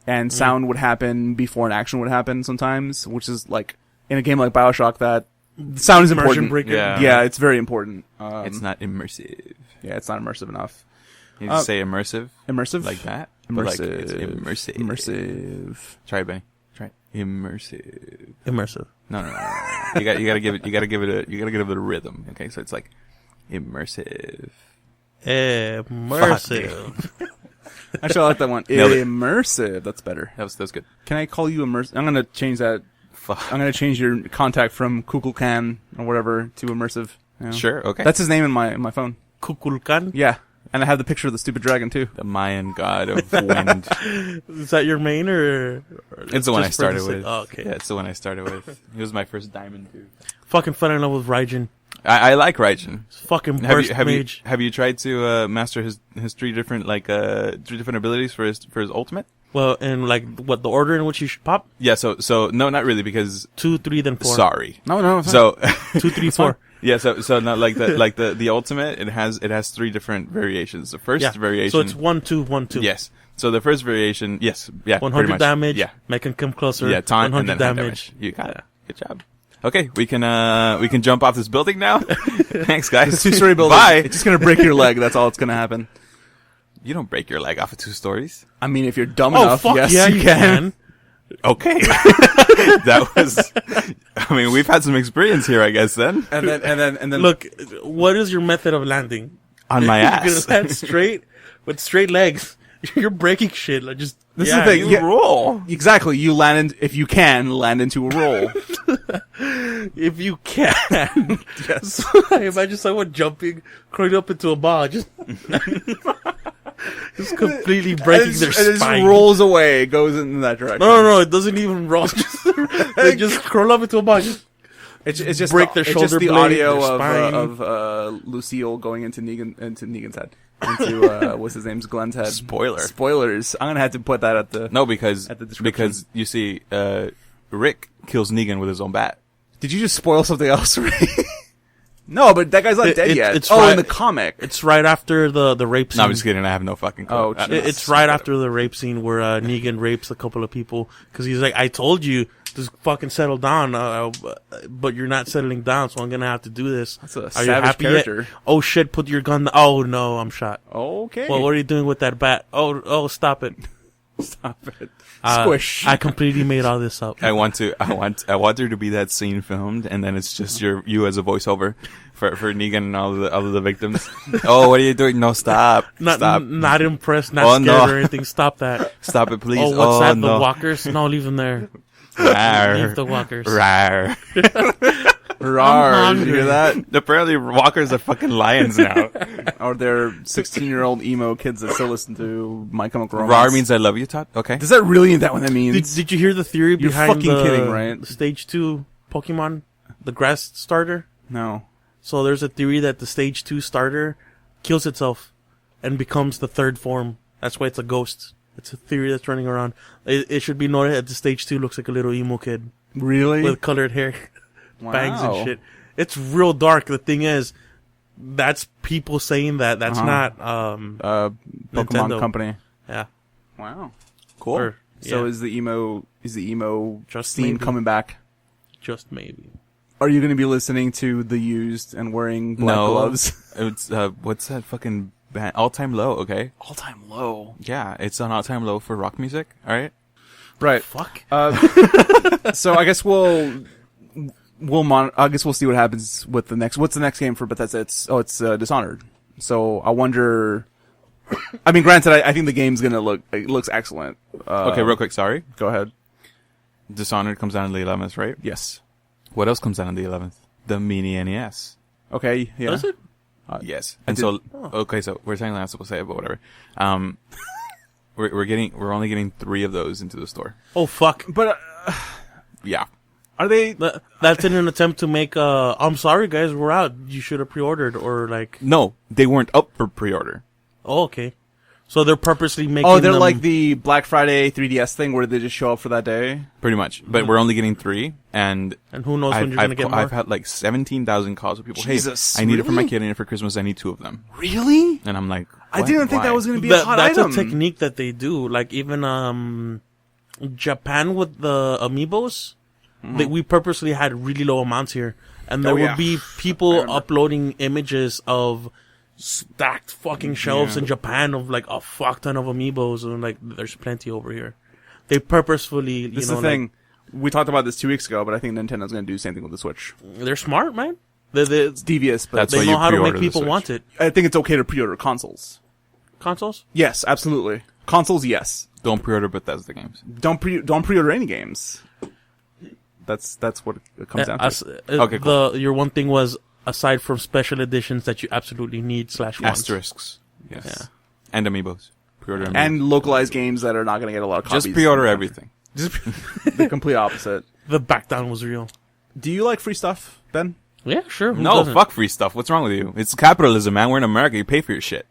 A: and sound would happen before an action would happen sometimes, which is like in a game like BioShock that sound is
B: Immersion
A: important.
B: breaker.
C: Yeah.
A: It's very important.
C: It's not immersive.
A: Yeah, it's not immersive enough.
C: You just say immersive
A: Immersive,
C: like that. But like
A: Immersive.
C: it's immersive.
A: Immersive.
C: Try it, Benny. Try it. Immersive.
B: Immersive.
C: No. You gotta give it a rhythm. Okay, so it's like immersive.
B: Immersive.
A: Actually, I like that one.
C: Nailed it.
A: Immersive. That's better.
C: That was good.
A: Can I call you immersive? I'm gonna change that.
C: Fuck.
A: I'm gonna change your contact from Kukulkan or whatever to immersive. You know?
C: Sure. Okay.
A: That's his name in my phone.
B: Kukulkan?
A: Yeah, and I have the picture of the stupid dragon too.
C: the Mayan god of wind.
B: Is that your main or
C: It's the one I
B: just for the
C: started
B: sake-
C: with.
B: Oh, okay.
C: Yeah, it's the one I started with. It was my first diamond too.
B: Fucking fell in love with Raijin.
C: I like Raijin.
B: It's fucking burst
C: Have
B: mage.
C: you tried to master his 3 different three different abilities for his ultimate?
B: Well, and like what the order in which you should pop?
C: Yeah. So no, not really because
B: 2, 3, then 4.
C: sorry.
A: No.
C: So
B: 2, 3, 4.
C: yeah. So not like the ultimate. It has 3 different variations. The first
B: Yeah.
C: variation.
B: So it's 1, 2, 1, 2.
C: Yes. So the first variation. Yes. Yeah.
B: 100
C: pretty much.
B: damage.
C: Yeah.
B: Make him come closer.
C: Yeah. Taunt
B: 100
C: and then
B: damage.
C: You got it. Good job. Okay, we can jump off this building now. Thanks, guys.
A: It's a 2-story building.
C: Bye.
A: It's just gonna break your leg. That's all that's gonna happen.
C: You don't break your leg off of 2 stories.
A: I mean, if you're dumb
B: Oh,
A: enough,
B: fuck
A: yes,
B: yeah,
A: you can.
C: Okay. That was. I mean, we've had some experience here, I guess. Then
A: And then
B: Look, what is your method of landing?
C: on my
B: You're gonna
C: ass.
B: land straight with straight legs. You're breaking shit. Like just
A: This is the thing.
C: You
A: Yeah.
C: roll.
A: exactly, you if you can land into a roll.
B: if you can.
A: Yes.
B: So I imagine someone jumping, crawling up into a bar, just completely breaking their
A: and it
B: spine.
A: just rolls away, goes in that direction.
B: No, it doesn't even roll. They just crawl up into a bar. Just
A: It's just
B: break their
A: it's
B: shoulder
A: just the
B: blade,
A: audio
B: their spine.
A: of Lucille going into Negan's head. Into what's his name's Glenn's head.
C: Spoiler.
A: Spoilers. I'm gonna have to put that at the.
C: No, because
A: At the description.
C: because you see, Rick kills Negan with his own bat.
A: Did you just spoil something else for me? No, but that guy's not dead yet.
B: it's
A: in
B: right-
A: the comic.
B: it's right after the rape scene.
C: No, I'm just kidding. I have no fucking clue.
A: Oh,
B: It's right after the rape scene where Negan rapes a couple of people because he's like, I told you to fucking settle down, but you're not settling down, so I'm gonna have to do this.
A: That's a
B: Are you
A: savage
B: happy yet?
A: character.
B: Oh shit! Put your gun. Oh no, I'm shot.
A: Okay.
B: Well, what are you doing with that bat? Oh, stop it!
A: Stop it. Squish.
B: I completely made all this up.
C: I want there to be that scene filmed, and then it's just you as a voiceover for Negan and all of the victims. Oh, what are you doing? No, stop. Stop.
B: Not impressed, not
C: Oh,
B: scared
C: no.
B: or anything. Stop that.
C: Stop it, please.
B: Oh, what's that?
C: no.
B: The walkers? No, leave them there.
C: Rawr.
B: Leave the walkers.
C: Rawr.
A: Rawr. Did you hear
B: hungry.
A: that?
C: Apparently, walkers are fucking lions now.
A: Or they're 16-year-old emo kids that still listen to My Chemical Romance.
C: Rawr means I love you, Todd. Okay.
A: Does that really mean that what that means?
B: Did you hear the theory
A: You're
B: behind
A: fucking
B: the
A: kidding, right?
B: Stage 2 Pokemon, the grass starter?
A: No.
B: So there's a theory that the Stage 2 starter kills itself and becomes the third form. That's why it's a ghost. It's a theory that's running around. It should be noted that the stage 2 looks like a little emo kid
A: Really?
B: with colored hair,
A: Wow.
B: bangs and shit. It's real dark. The thing is, that's people saying that. That's not
A: Pokemon
B: Nintendo.
A: Company.
B: Yeah.
A: Wow. Cool.
B: Or,
A: So
B: yeah.
A: is the emo
B: Just
A: scene
B: maybe.
A: coming back?
B: Just maybe.
A: Are you going to be listening to The Used and wearing black gloves?
C: It's what's that fucking band? All Time Low. Okay.
A: All time low.
C: Yeah, it's an all time low for rock music. All right.
A: Right.
B: Fuck.
A: So I guess I guess we'll see what happens with the next. What's the next game for Bethesda? It's Dishonored. So I wonder. I mean, granted, I think the game's gonna looks excellent.
C: Okay, real quick. Sorry.
A: Go ahead.
C: Dishonored comes out on the 11th, right?
A: Yes.
C: What else comes out on the 11th? The Mini NES.
A: Okay. Yeah.
B: Does it?
C: Yes. And so, okay, so we're saying that's supposed to say it, but whatever. We're only getting 3 of those into the store.
B: Oh, fuck.
A: But
C: Yeah.
A: are they?
B: That's in an attempt to make, I'm sorry, guys, we're out. You should have pre-ordered, or like...
C: No, they weren't up for pre-order.
B: Oh, okay. So they're purposely making
A: Oh, they're
B: them...
A: like the Black Friday 3DS thing where they just show up for that day.
C: Pretty much. But we're only getting 3, and
B: And who knows when you're going to get more?
C: I've had like 17,000 calls of people.
A: Jesus,
C: hey, I need it for my
A: really?
C: kid. I need it for Christmas. I need 2 of them.
A: Really?
C: And I'm like,
A: I
C: what?
A: didn't think
C: Why?
A: that was going to be a hot
B: That's
A: item.
B: a technique that they do. Like, even, Japan with the amiibos, we purposely had really low amounts here. And there would be people uploading images of stacked fucking shelves in Japan of like a fuck ton of amiibos, and like there's plenty over here. They purposefully,
A: This is the thing. We talked about this 2 weeks ago, but I think Nintendo's going to do the same thing with the Switch.
B: they're smart, man.
A: It's devious, but
C: That's
B: They
C: why
B: know
C: you
B: how to make
C: pre-order the
B: people
C: Switch.
B: want it.
A: I think it's okay to pre-order consoles.
B: Consoles?
A: Yes, absolutely. Consoles, yes.
C: Don't pre-order Bethesda games.
A: Don't pre-order any games. That's what it comes down to.
C: Okay, cool.
B: Your one thing was, aside from special editions that you absolutely need / want.
C: Asterisks. Yes.
B: Yeah.
C: And amiibos. Pre-order amiibos.
A: And localized games that are not going to get a lot of copies.
C: Just pre-order everything.
A: Just the complete opposite.
B: The back down was real.
A: Do you like free stuff, Ben?
B: Yeah, sure. Who
C: No,
B: doesn't?
C: fuck free stuff. What's wrong with you? It's capitalism, man. We're in America. You pay for your shit.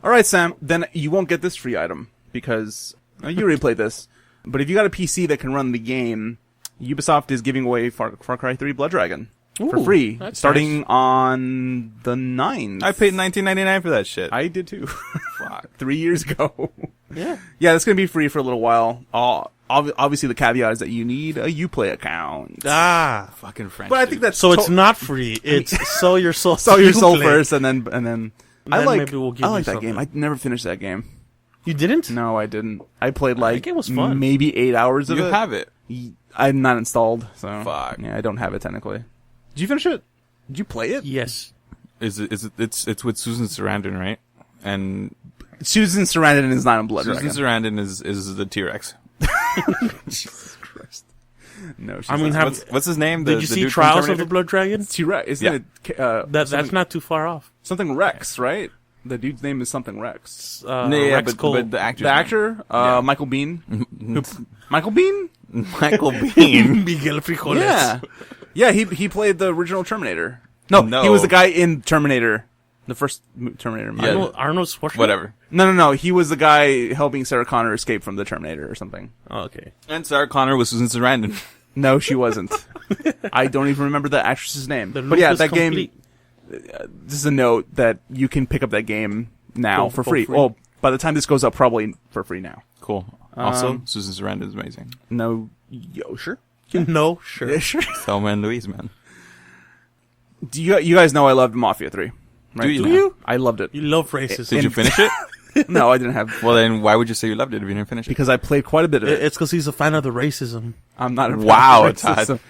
A: All right, Sam. Then you won't get this free item because you already played this. But if you got a PC that can run the game, Ubisoft is giving away Far Cry 3 Blood Dragon for
B: Ooh,
A: free,
B: that's
A: starting
B: nice.
A: on the 9th.
C: I paid $19.99 for that shit.
A: I did too.
C: Fuck.
A: 3 years ago.
B: Yeah.
A: Yeah, it's going to be free for a little while. Obviously, the caveat is that you need a Uplay account.
B: Ah.
C: Fucking French.
A: But I think that's
B: So it's not free. It's sell your soul.
A: sell your
B: to
A: soul
B: Uplay.
A: first, and then I
B: Then
A: like
B: maybe we'll give
A: I
B: you
A: like that
B: something.
A: game. I never finished that game.
B: You didn't?
A: No, I didn't. I played like
B: game was fun.
A: maybe 8 hours of
C: You
A: it.
C: have it.
A: I'm not installed, so
C: Fuck.
A: yeah, I don't have it technically. Did you finish it? Did you play it?
B: Yes.
C: It's with Susan Sarandon, right? And
A: Susan Sarandon is not in Blood
C: Susan
A: Dragon.
C: Sarandon is the T-Rex.
A: Jesus Christ. No, she's
B: I mean,
A: not.
C: What's his name?
B: Did you
C: the
B: see
C: dude from
B: Trials of
C: Terminator?
B: the Blood Dragon?
A: T-Rex, isn't
C: Yeah.
A: it?
B: That's
A: something,
B: not too far off.
A: something Rex, right? The dude's name is something Rex.
C: Yeah,
B: Rex Cole.
C: but the actor.
A: The actor,
C: Yeah.
A: Michael Bean. Michael Bean?
C: Michael Bean.
B: Miguel Frijoles.
A: Yeah, yeah. He played the original Terminator. No,
C: No.
A: he was the guy in Terminator, the first Terminator movie.
C: Yeah.
B: Arnold Schwarzenegger.
C: Whatever.
A: No. He was the guy helping Sarah Connor escape from the Terminator or something.
B: Oh, okay.
C: And Sarah Connor was Susan Sarandon.
A: No, she wasn't. I don't even remember the actress's name.
B: The
A: But yeah,
B: loop
A: that
B: is
A: game.
B: complete.
A: This is a note that you can pick up that game now for
B: For
A: free.
B: free.
A: Well, by the time this goes up, probably for free now.
C: Cool. Also, Susan Sarandon is amazing.
A: No, yo, sure.
B: No, sure.
A: Yeah, sure.
C: Thelma and Louise, man.
A: Do you guys know I loved Mafia 3? Right?
C: Do you
B: Do
C: now?
B: you?
A: I loved it.
B: You love racism.
C: Did you finish it?
A: No, I didn't have.
C: Well, then why would you say you loved it if you didn't finish it?
A: Because I played quite a bit of it.
B: It's because he's a fan of the racism.
A: I'm not a
C: Wow,
A: fan of
C: Todd.
A: racism.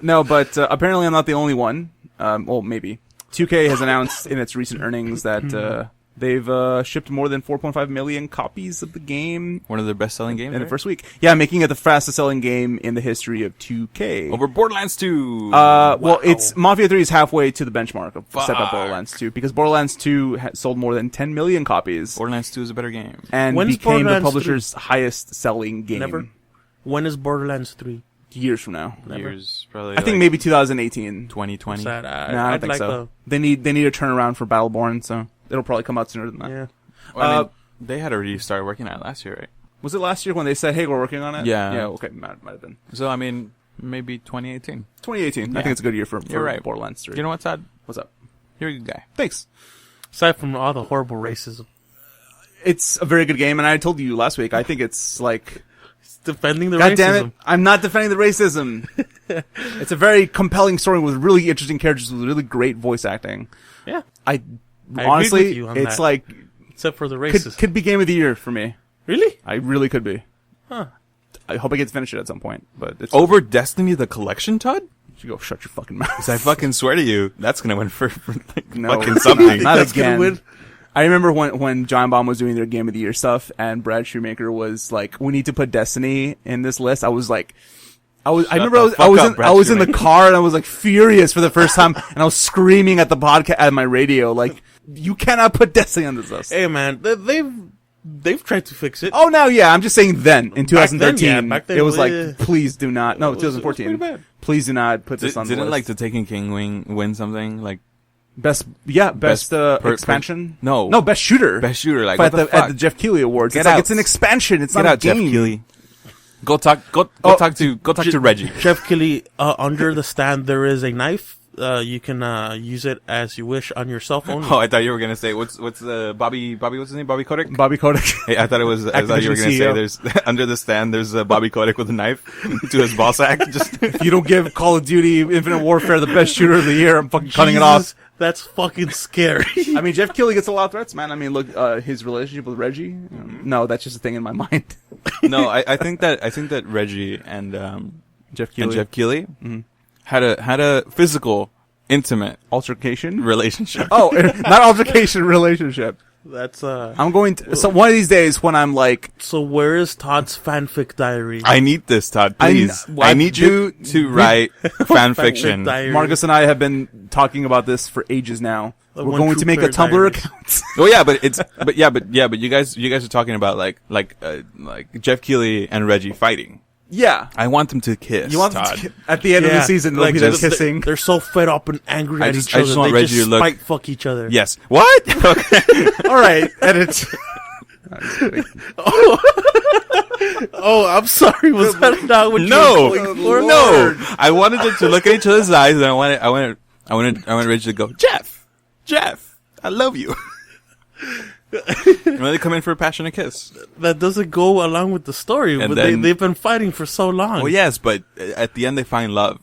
A: No, but apparently I'm not the only one. Well, maybe. 2K has announced in its recent earnings that they've shipped more than 4.5 million copies of the game
C: One of their best-selling games,
A: in the
C: right?
A: first week. Yeah, making it the fastest-selling game in the history of 2K.
C: Over Borderlands 2.
A: Well, it's Mafia 3 is halfway to the benchmark of step up
C: Fuck.
A: Borderlands 2 because Borderlands 2 sold more than 10 million copies
C: Borderlands 2 is a better game.
A: and
B: When's
A: became the
B: Borderlands 3?
A: publisher's highest-selling game.
B: Never. When is Borderlands 3?
A: Years from now.
B: Never.
C: Years, probably
A: I think maybe 2018.
C: 2020.
B: Sad.
A: No, I don't
B: I'd
A: think
B: like
A: so. They need a turnaround for Battleborn, so it'll probably come out sooner than that.
B: Yeah.
C: Well, I mean, they had already started working on it last year, right?
A: Was it last year when they said, "Hey, we're working on it"?
C: Yeah.
A: Yeah. Okay, might have been
C: So I mean, maybe 2018.
A: 2018.
C: Yeah.
A: I think it's a good year for
C: You're right.
A: Borderlands 3.
C: You know what, Todd?
A: What's up?
C: You're a good guy.
A: Thanks.
B: Aside from all the horrible racism.
A: It's a very good game, and I told you last week. I think it's like,
B: It's defending the
A: God
B: racism.
A: damn it, I'm not defending the racism. It's a very compelling story with really interesting characters with really great voice acting.
B: Yeah.
A: I
B: agree
A: honestly,
B: with you on
A: it's
B: that.
A: like
B: Except for the racism.
A: could be game of the year for me.
B: Really?
A: I really could be.
B: Huh.
A: I hope I get to finish it at some point, but it's
C: Over Destiny the Collection, Todd?
A: You go shut your fucking mouth.
C: 'Cause I fucking swear to you, that's gonna win for like
A: No.
C: fucking something.
A: Not
B: That's gonna
A: again.
B: win.
A: I remember when Giant Bomb was doing their Game of the Year stuff, and Brad Shoemaker was like, "We need to put Destiny in this list." I was like, I remember
C: the
A: I was
C: fuck
A: in
C: up, Brad
A: I was in the
C: Shoemaker.
A: car and I was like furious for the first time, and I was screaming at the podcast at my radio like, "You cannot put Destiny on this list."
B: Hey, man, they've tried to fix it.
A: Oh no, yeah, I'm just saying then in 2013,
B: back then,
A: it was
B: yeah.
A: like, please do not. No,
B: It was
A: 2014.
B: pretty bad.
A: Please do not put this on the
C: Didn't
A: list.
C: like the Taken King win something like
A: best expansion.
C: No.
A: best shooter.
C: best shooter? Like
A: at
C: what the
A: the
C: fuck?
A: at the Jeff Keighley Awards.
C: Get
A: It's like
C: out.
A: it's an expansion. It's
C: Get
A: not
C: out,
A: a
C: Jeff
A: game.
C: Keighley. Go talk to Reggie.
B: Jeff Keighley, under the stand, there is a knife. You can use it as you wish on yourself only.
C: Oh, I thought you were gonna say what's Bobby what's his name? Bobby Kotick?
A: Bobby Kotick.
C: Hey, I thought you were
A: Activision
C: gonna say
A: CEO.
C: there's under the stand there's Bobby Kotick with a knife to his ball sack. Just
A: If you don't give Call of Duty Infinite Warfare the best shooter of the year, I'm fucking cutting it off.
B: Jesus, That's fucking scary.
A: I mean, Jeff Keighley gets a lot of threats, man. I mean, look, his relationship with Reggie. No, that's just a thing in my mind.
C: no, I think that Reggie and
A: Jeff
C: and
A: Keighley.
C: Jeff Keighley had a physical, intimate
A: Altercation?
C: relationship.
A: Oh, not altercation, relationship.
B: That's
A: I'm going to, so one of these days when I'm like,
B: So where is Todd's fanfic diary?
C: I need this, Todd. Please,
A: I
C: I need you to write fan fiction.
B: diary.
A: Marcus and I have been talking about this for ages now.
B: The
A: We're
B: One
A: going
B: True
A: to make a
B: Player
A: Tumblr
B: Diaries.
A: account.
C: Oh yeah, but you guys are talking about like Jeff Keighley and Reggie fighting.
A: Yeah.
C: I want them to kiss.
A: You want them
C: Todd.
A: to, at the end of the season, they'll be
B: just-
A: kissing.
B: They're so fed up and angry
C: I
B: at
C: just-
B: each
C: I
B: other.
C: just want
B: they
C: Reggie
B: just
C: to look-
B: spite fuck each other.
C: Yes. What? Okay.
A: All right, edit.
B: Oh, I'm sorry. Was that not what you
C: No,
B: were going for?
C: no. I wanted them to look at each other's eyes, and I wanted Reggie to go, Jeff, I love you. And then they come in for a passionate kiss.
B: That doesn't go along with the story.
C: And
B: But
C: then-
B: they've been fighting for so long.
C: Well, yes, but at the end they find love.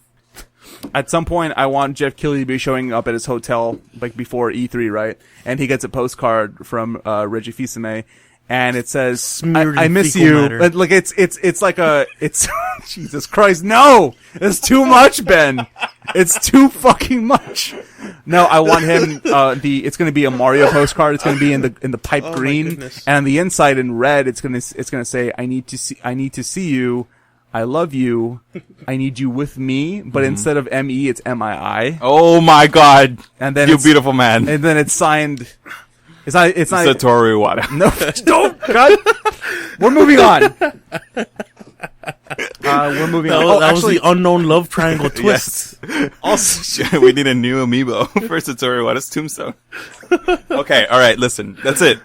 A: At some point, I want Jeff Keighley to be showing up at his hotel, like before E3, right? And he gets a postcard from Reggie Fils-Aimé, and it says,
B: Smeared
A: I
B: in
A: miss
B: fecal
A: you.
B: matter.
A: But, like, it's like it's, Jesus Christ, no! It's too much, Ben! It's too fucking much! No, I want him, it's gonna be a Mario postcard, it's gonna be in the pipe
B: Oh, my
A: green,
B: goodness.
A: and on the inside in red, it's gonna say, I need to see you, I love you, I need you with me, but instead of M-E, it's M-I-I.
C: Oh my God!
A: And then
C: You
A: it's-
C: beautiful man.
A: And then it's signed. It's not.
C: Satoru Iwata.
A: No, don't cut. We're moving on. We're moving on.
B: That was the unknown love triangle twist.
A: also,
C: We need a new amiibo for Satoru Iwata's tombstone. Okay, all right. Listen, that's it.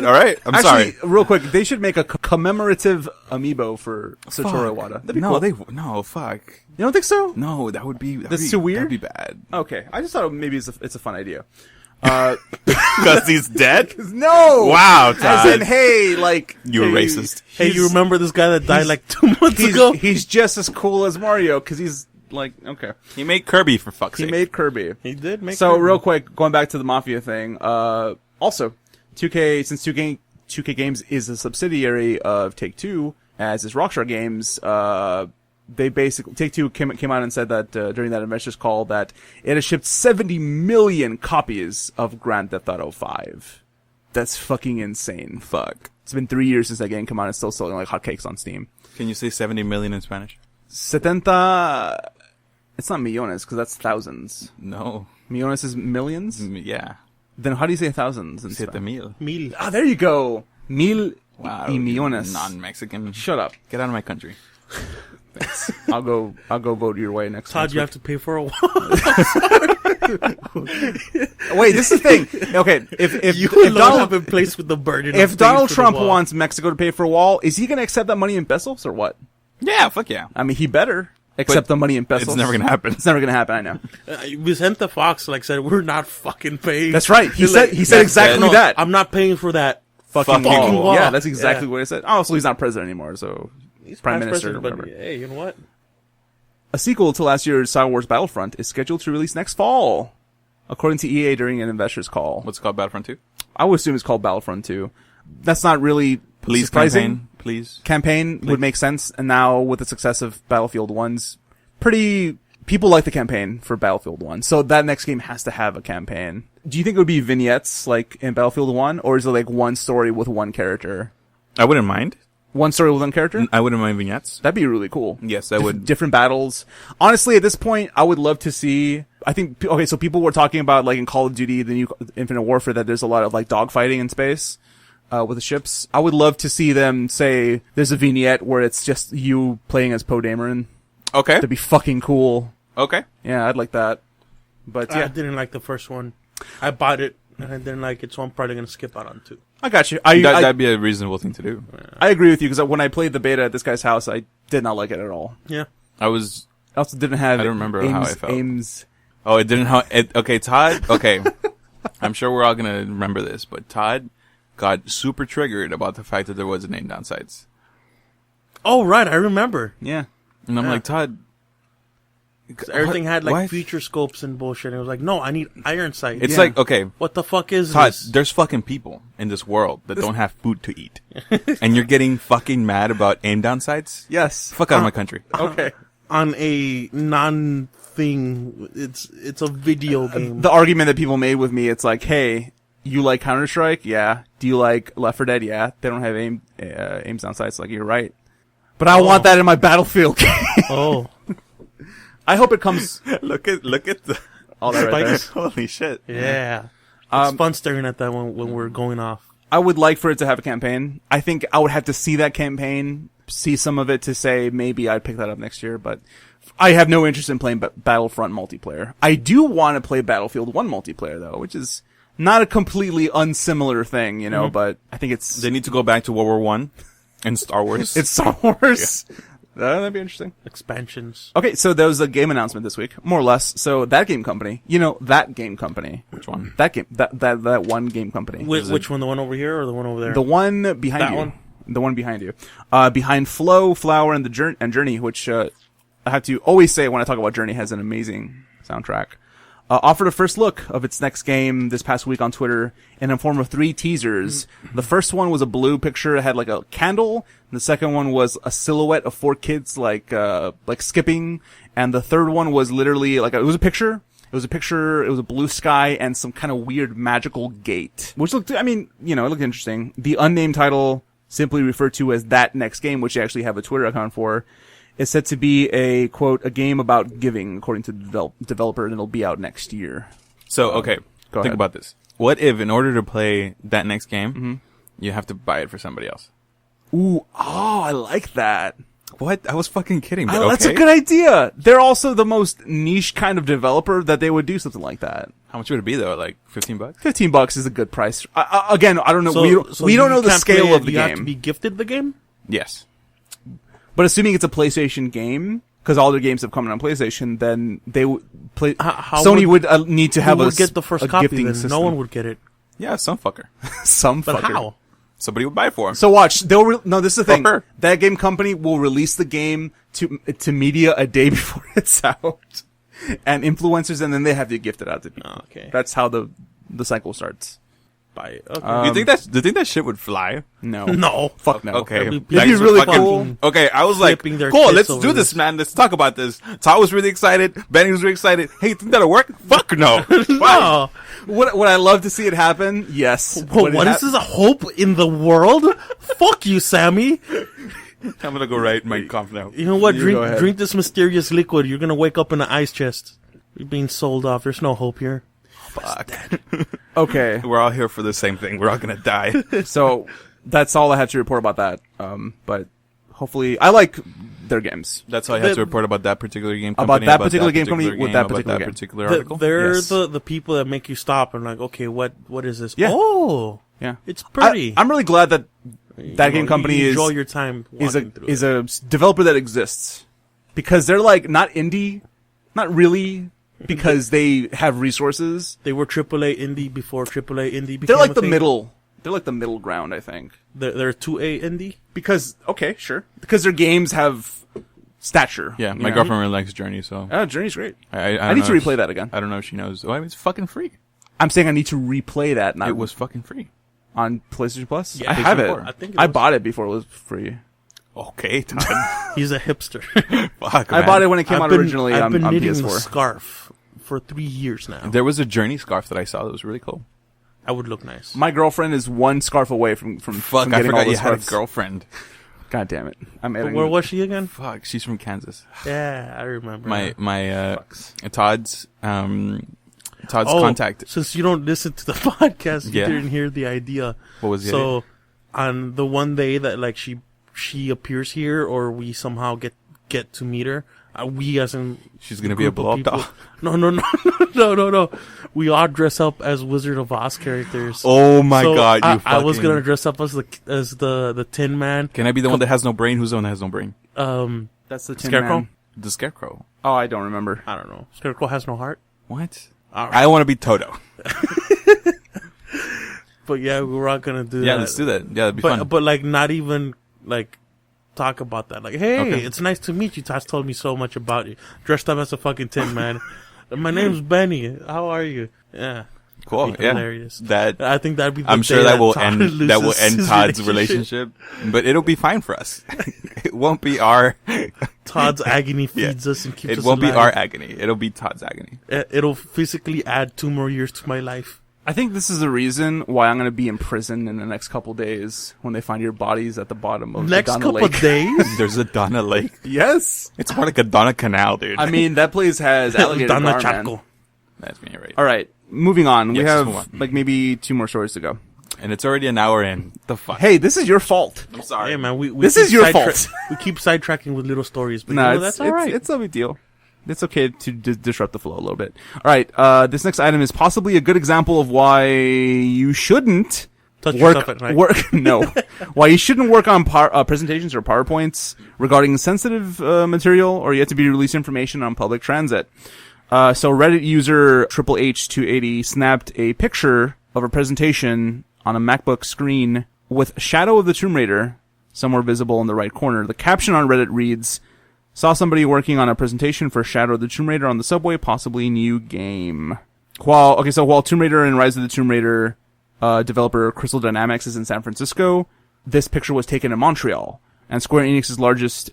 C: All right. I'm
A: actually,
C: sorry.
A: real quick, they should make a commemorative amiibo for Satoru Iwata. That'd be cool.
C: No, fuck.
A: You don't think so?
C: No, that would be.
A: That's too weird?
C: That'd be bad.
A: Okay, I just thought maybe it's a fun idea.
C: Because he's dead.
A: No.
C: Wow,
A: As
C: Todd.
A: in, hey, like
C: You were
A: hey,
C: racist.
B: Hey, you
A: he's-
B: remember this guy that died
A: he's-
B: like 2 months ago?
A: He's just as cool as Mario because he's like okay.
C: He made Kirby for fuck's
A: He
C: sake.
A: made Kirby.
B: He did make
A: So
B: it.
A: real quick, going back to the Mafia thing, also, 2K, since 2K Games is a subsidiary of Take-Two, as is Rockstar Games, they basically, Take-Two came out and said that, during that investors call that it has shipped 70 million copies of Grand Theft Auto 5. That's fucking insane.
C: Fuck.
A: It's been 3 years since that game came out and it's still selling like hotcakes on Steam.
C: Can you say 70 million in Spanish?
A: 70, it's not millones, cause that's thousands.
C: No.
A: Millones is millions?
C: Yeah.
A: Then how do you say thousands in
C: Siete
A: Spanish?
C: mil.
B: Mil.
A: Ah, there you go. Mil
C: Wow.
A: y millones.
C: Non-Mexican.
A: Shut up.
C: Get out of my country. Thanks.
A: I'll go vote your way next
B: Todd,
A: next
B: you
A: week.
B: have to pay for a wall.
A: Wait, this is the thing. Okay, if
B: You
A: if
B: alone have
A: Donald,
B: been placed with the burden.
A: if
B: of
A: Donald
B: paying for the
A: Trump
B: wall.
A: wants Mexico to pay for a wall, is he going to accept that money in pesos or what?
C: Yeah, fuck yeah.
A: I mean, he better accept the money in pesos.
C: It's never gonna happen.
A: It's never going to happen. I know.
B: Vicente Fox said, "We're not fucking paying."
A: That's right. He
B: He's
A: said
B: like,
A: exactly
B: "No,
A: that.
B: I'm not paying for that.
A: fucking
C: fucking
A: wall.
B: wall.
A: Yeah, that's exactly
B: Yeah.
A: what he said. Oh, so he's not president anymore. So
B: He's
A: prime
B: past
A: minister or
B: president,
A: whatever.
B: but hey, you know what?
A: A sequel to last year's Star Wars Battlefront is scheduled to release next fall, according to EA during an investors call.
C: What's it called, Battlefront 2?
A: I would assume it's called Battlefront 2. That's not really
C: Please,
A: surprising.
C: campaign. Please.
A: Campaign would make sense, and now with the success of Battlefield 1's, people like the campaign for Battlefield 1, so that next game has to have a campaign. Do you think it would be vignettes like in Battlefield 1, or is it like one story with one character?
C: I wouldn't mind.
A: One story with one character?
C: I wouldn't mind vignettes.
A: That'd be really cool.
C: Yes, I would.
A: Different battles. Honestly, at this point, I would love to see, I think, okay, so people were talking about, like, in Call of Duty, the new Infinite Warfare, that there's a lot of, like, dogfighting in space, with the ships. I would love to see them say, there's a vignette where it's just you playing as Poe Dameron.
C: Okay.
A: That'd be fucking cool.
C: Okay.
A: Yeah, I'd like that. But,
B: I
A: yeah,
B: didn't like the first one. I bought it and I didn't like it, so I'm probably gonna skip out on 2.
A: I got you.
C: That'd be a reasonable thing to do.
A: I agree with you, because when I played the beta at this guy's house, I did not like it at all.
B: Yeah.
C: I was.
A: I also didn't have
C: I don't remember how I felt.
A: aims.
C: Oh, it didn't. Okay, Todd. Okay, I'm sure we're all gonna remember this, but Todd got super triggered about the fact that there was an aim down sights,
B: Oh right, I remember.
A: Yeah.
C: and I'm
B: Yeah.
C: like, Todd.
B: Everything had like
C: Why?
B: future scopes and bullshit. And it was like, no, I need iron sight.
C: It's
A: Yeah.
C: like, okay,
B: What the fuck is
C: Todd,
B: this?
C: there's fucking people in this world that don't have food to eat, and you're getting fucking mad about aim down sights.
A: Yes.
C: Fuck out of my country.
A: Okay.
B: On a non-thing, it's a video game.
A: The argument that people made with me, it's like, hey, you like Counter-Strike? Yeah. Do you like Left 4 Dead? Yeah. They don't have aims down sights. Like, you're right. But I want that in my Battlefield game.
B: Oh,
A: I hope it comes
C: look at the
A: all that right there.
B: Spikes.
C: holy shit.
B: yeah. It's fun staring at that when we're going off.
A: I would like for it to have a campaign. I think I would have to see that campaign, see some of it to say maybe I'd pick that up next year, but I have no interest in playing Battlefront multiplayer. I do want to play Battlefield 1 multiplayer, though, which is not a completely unsimilar thing, you know, but I think it's...
C: They need to go back to World War One and Star Wars.
A: It's Star Wars. That'd be interesting.
B: Expansions.
A: Okay, so there was a game announcement this week, more or less. So Thatgamecompany, Thatgamecompany.
C: Which one?
A: That one game company.
B: Which one? The one over here or the one over there?
A: The one behind
B: That
A: you.
B: one?
A: The one behind you. Behind Flow, Flower, and Journey, which I have to always say when I talk about Journey has an amazing soundtrack. Offered a first look of its next game this past week on Twitter in the form of 3 teasers. The first one was a blue picture. It had like a candle. The second one was a silhouette of 4 kids like skipping. And the third one was literally like, it was a picture. It was a blue sky and some kind of weird magical gate. Which looked, I mean, it looked interesting. The unnamed title, simply referred to as That Next Game, which you actually have a Twitter account for, is said to be a, quote, a game about giving, according to the developer, and it'll be out next year.
C: So, okay,
A: Go
C: think
A: ahead. About
C: this. What if, in order to play that next game, you have to buy it for somebody else?
A: Ooh, I like that.
C: What? I was fucking kidding. But
A: That's a good idea. They're also the most niche kind of developer that they would do something like that.
C: How much would it be though? Like $15?
A: $15 is a good price. Again, I don't know.
B: So
A: we don't
B: you
A: know the
B: can't
A: scale
B: play
A: of
B: it,
A: the
B: you have to
A: game.
B: be gifted the game?
C: Yes.
A: But assuming it's a PlayStation game, because all their games have come on PlayStation, then they would play.
B: How
A: Sony would need to have
B: Who
A: a
B: would get the first
A: a
B: copy
A: gifting
B: then?
A: system.
B: No one would get it.
C: Yeah, some fucker.
A: Some
B: But
A: fucker.
B: how?
C: Somebody would buy it for him.
A: So watch. No, this is the thing.
C: Sure.
A: That game company will release the game to media a day before it's out, and influencers, and then they have to gift it out to people.
B: Oh, okay.
A: That's how the cycle starts.
B: Buy it. Okay.
C: Do you think that shit would fly?
A: No,
B: No.
A: fuck no.
C: Okay.
B: It'd
A: be
C: Thanks for
A: really
C: fucking-
A: cool.
C: Okay, I was like,
B: Flipping their
C: cool,
B: tits
C: let's
B: over
C: do this,
B: this.
C: man. Let's talk about this. Todd was really excited. Benny was really excited. Hey, you think that'll work? Fuck no. Why?
B: No.
A: Would I love to see it happen? Yes.
B: Well,
A: Would it
B: what
A: hap-
B: is this, a hope in the world? Fuck you, Sammy.
C: I'm gonna go write my conf now.
B: You know what?
A: You go ahead.
B: Drink this mysterious liquid. You're gonna wake up in an ice chest. You're being sold off. There's no hope here.
C: Fuck.
A: Okay,
C: We're all here for the same thing. We're all gonna die.
A: so that's all I have to report about that. But Hopefully, I like their games.
C: That's all I had to report about that particular game company.
A: About that particular game company with that particular article.
B: They're
A: Yes.
B: the people that make you stop and like, okay, what is this?
A: Yeah.
B: Oh,
A: Yeah,
B: it's pretty.
A: I'm really glad that that game company
B: you enjoy your time
A: is
B: through
A: a developer that exists, because they're like not indie, not really, because they have resources.
B: They were AAA indie before AAA indie became
A: They're like
B: a
A: the
B: thing.
A: middle. They're like the middle ground, I think.
B: They're 2A indie.
A: Because because their games have stature.
C: Yeah,
A: you
C: my
A: know?
C: girlfriend really likes Journey, so
A: Journey's great.
C: I
A: I need to replay that again.
C: I don't know if she knows. Oh, I mean, it's fucking free.
A: I'm saying I need to replay that.
C: It was fucking free.
A: on PlayStation Plus.
B: Yeah,
A: I have it.
C: PlayStation 4.
B: I think
A: I bought it before it was free.
C: Okay, Todd.
B: He's a hipster.
C: Fuck,
A: I
C: man.
A: bought it when it came out originally
B: I've
A: on
B: been knitting
A: PS4.
B: the scarf for 3 years now.
C: There was a Journey scarf that I saw that was really cool.
B: I would look nice.
A: My girlfriend is one scarf away from
C: Fuck,
A: from
C: I
A: getting all
C: forgot
A: the
C: you had a
A: scarves.
C: girlfriend.
A: God damn it! I'm
B: But
A: editing.
B: where was she again?
C: Fuck, she's from Kansas.
B: Yeah, I remember.
C: My
A: Fucks.
C: Todd's contact.
B: Since you don't listen to the podcast, you
C: Yeah.
B: didn't hear the idea.
C: What was the
B: So,
C: idea?
B: on the one day that like she appears here, or we somehow get to meet her, we as in
C: She's gonna be a
B: group of
C: blow up
B: people-
C: doll.
B: No. We all dress up as Wizard of Oz characters.
C: Oh my
B: So
C: god! You
B: I was
C: fucking-
B: gonna dress up as the Tin Man.
C: Can I be the one that has no brain? Who's the one that has no brain?
A: That's the Tin
B: Scarecrow?
A: Man.
C: The Scarecrow.
A: Oh, I don't remember.
B: I don't know. Scarecrow has no heart.
C: What?
B: All right.
C: I want to be Toto.
B: But yeah, we were all gonna do
C: Yeah,
B: that.
C: let's do that. Yeah, that'd be fun.
B: But like not even like talk about that. Like, hey,
C: Okay.
B: it's nice to meet you. Tosh told me so much about you. Dressed up as a fucking Tin Man. My name's Benny. How are you? Yeah.
C: Cool.
B: That'd be
C: Yeah.
B: hilarious.
C: That
B: I think that'd be. The
C: I'm sure
B: day
C: that will
B: Todd
C: end. That will
B: loses
C: end
B: his
C: Todd's relationship, but it'll be fine for us. It won't be our.
B: Todd's agony
C: Yeah.
B: feeds us and keeps
C: It
B: us
C: won't be
B: alive.
C: our agony. It'll be Todd's agony.
B: It'll physically add 2 more years to my life.
A: I think this is the reason why I'm going to be in prison in the next couple days when they find your bodies at the bottom of
B: Next
A: the Donna
B: couple
A: Lake.
B: of days.
C: There's a Donna Lake.
A: Yes.
C: It's more like a Donna Canal, dude.
A: I mean, that place has alligator
B: Donna
A: gar, man.
B: Chaco.
C: That's me, right?
A: All right, moving on. We
C: Yes,
A: have
C: move on.
A: like maybe 2 more stories to go.
C: And it's already an hour in. The fuck?
A: Hey, this is your fault.
C: I'm sorry.
B: Hey man, we
A: This
B: keep
A: is your
B: sidetra-
A: fault.
B: We keep sidetracking with little stories, but
A: No,
B: that's all right.
A: It's no big deal. It's okay to disrupt the flow a little bit. All right, this next item is possibly a good example of why you shouldn't
B: Touch yourself at night.
A: No, why you shouldn't work on presentations or PowerPoints regarding sensitive material or yet to be released information on public transit. So Reddit user Triple H280 snapped a picture of a presentation on a MacBook screen with Shadow of the Tomb Raider somewhere visible in the right corner. The caption on Reddit reads, "Saw somebody working on a presentation for Shadow of the Tomb Raider on the subway, possibly new game." While Tomb Raider and Rise of the Tomb Raider developer Crystal Dynamics is in San Francisco, this picture was taken in Montreal. And Square Enix's largest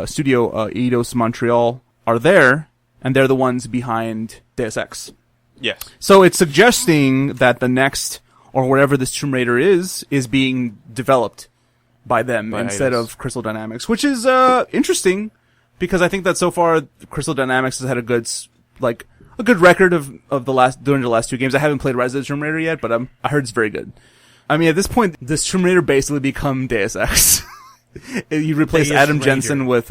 A: studio, Eidos Montreal, are there, and they're the ones behind Deus Ex.
C: Yes.
A: So it's suggesting that the next, or whatever this Tomb Raider is being developed by them
C: By
A: instead
C: Eidos.
A: of Crystal Dynamics, which is interesting, because I think that so far Crystal Dynamics has had a good record during the last 2 games. I haven't played Rise of the Tomb Raider yet, but I heard it's very good. I mean, at this point, this Tomb Raider basically become Deus Ex. You replace
B: Deus
A: Adam
B: Raider.
A: Jensen with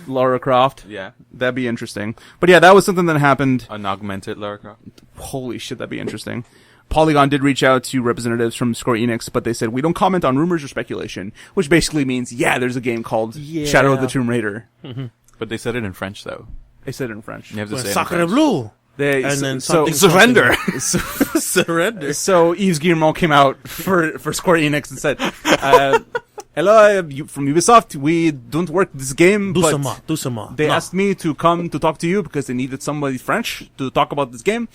A: Lara Croft.
C: Yeah.
A: That'd be interesting. But yeah, that was something that happened.
C: An augmented Lara Croft.
A: Holy shit, that'd be interesting. Polygon did reach out to representatives from Square Enix, but they said, we don't comment on rumors or speculation, which basically means, yeah, there's a game called Shadow of the Tomb Raider.
C: But they said it in French, though.
A: They said it in French.
C: You have to
B: When
C: say it in
B: Sacre
C: French.
B: Bleu.
A: They,
B: And then
A: so,
B: something-
C: Surrender.
B: Surrender.
A: so Yves Guillemot came out for Square Enix and said, hello, from Ubisoft, we don't work this game, but
B: Doucement.
A: they
B: No.
A: asked me to come to talk to you because they needed somebody French to talk about this game.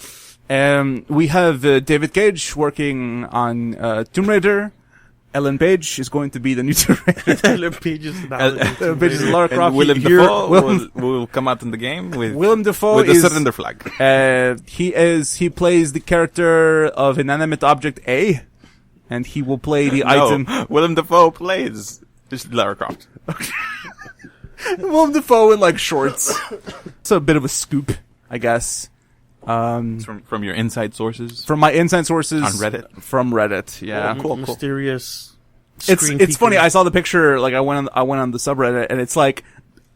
A: We have David Cage working on Tomb Raider. Ellen Page is going to be the new Tomb Raider.
B: Ellen Page is
A: Ellen Page is Lara Croft.
C: And Willem
A: Here-
C: Dafoe
A: Willem-
C: will come out in the game with
A: Willem Dafoe
C: with
A: is
C: the surrender flag.
A: he plays the character of inanimate object A, and he will play the item.
C: Willem Dafoe plays just Lara Croft.
A: Willem Dafoe in like shorts. It's a bit of a scoop, I guess.
C: It's from your inside sources.
A: From my inside sources
C: On Reddit?
A: From Reddit, yeah.
C: Cool.
B: Mysterious
A: It's funny. I saw the picture. Like I went on the subreddit, and it's like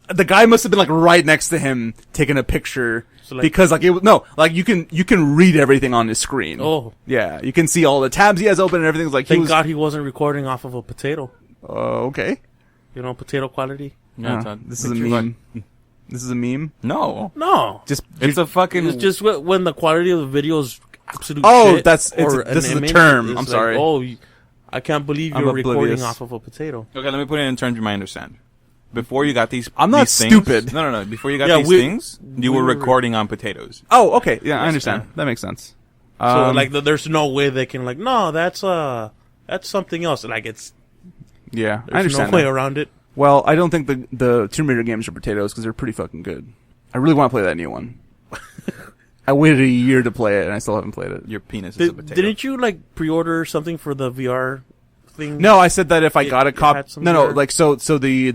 A: the guy must have been like right next to him taking a picture. So because like you can read everything on his screen.
B: Oh
A: yeah, you can see all the tabs he has open and everything. Like
B: thank God he wasn't recording off of a potato.
A: Okay.
B: You know, potato quality.
C: Yeah,
A: this is a meme. This is a meme.
C: No,
A: just
C: it's a fucking.
B: It's just when the quality of the video is absolute.
A: Oh,
B: shit,
A: this is the term. I'm sorry.
B: I can't believe
A: I'm
B: you're recording
A: oblivious.
B: off of a potato.
C: Okay, let me put it in terms you might understand. Before you got these,
A: I'm not
C: these things,
A: stupid.
C: No. Before you got these things, you were recording on potatoes.
A: Oh, okay. Yeah, I understand. That makes sense.
B: So like, there's no way they can like, no, that's something else. Like it's.
A: Yeah,
B: There's
A: I understand.
B: no way around it.
A: Well, I don't think the Tomb Raider games are potatoes because they're pretty fucking good. I really want to play that new one. I waited a year to play it and I still haven't played it.
C: Your penis is a potato.
B: Didn't you like pre-order something for the VR thing?
A: No, I said that if I got a copy. No,
B: VR?
A: like so the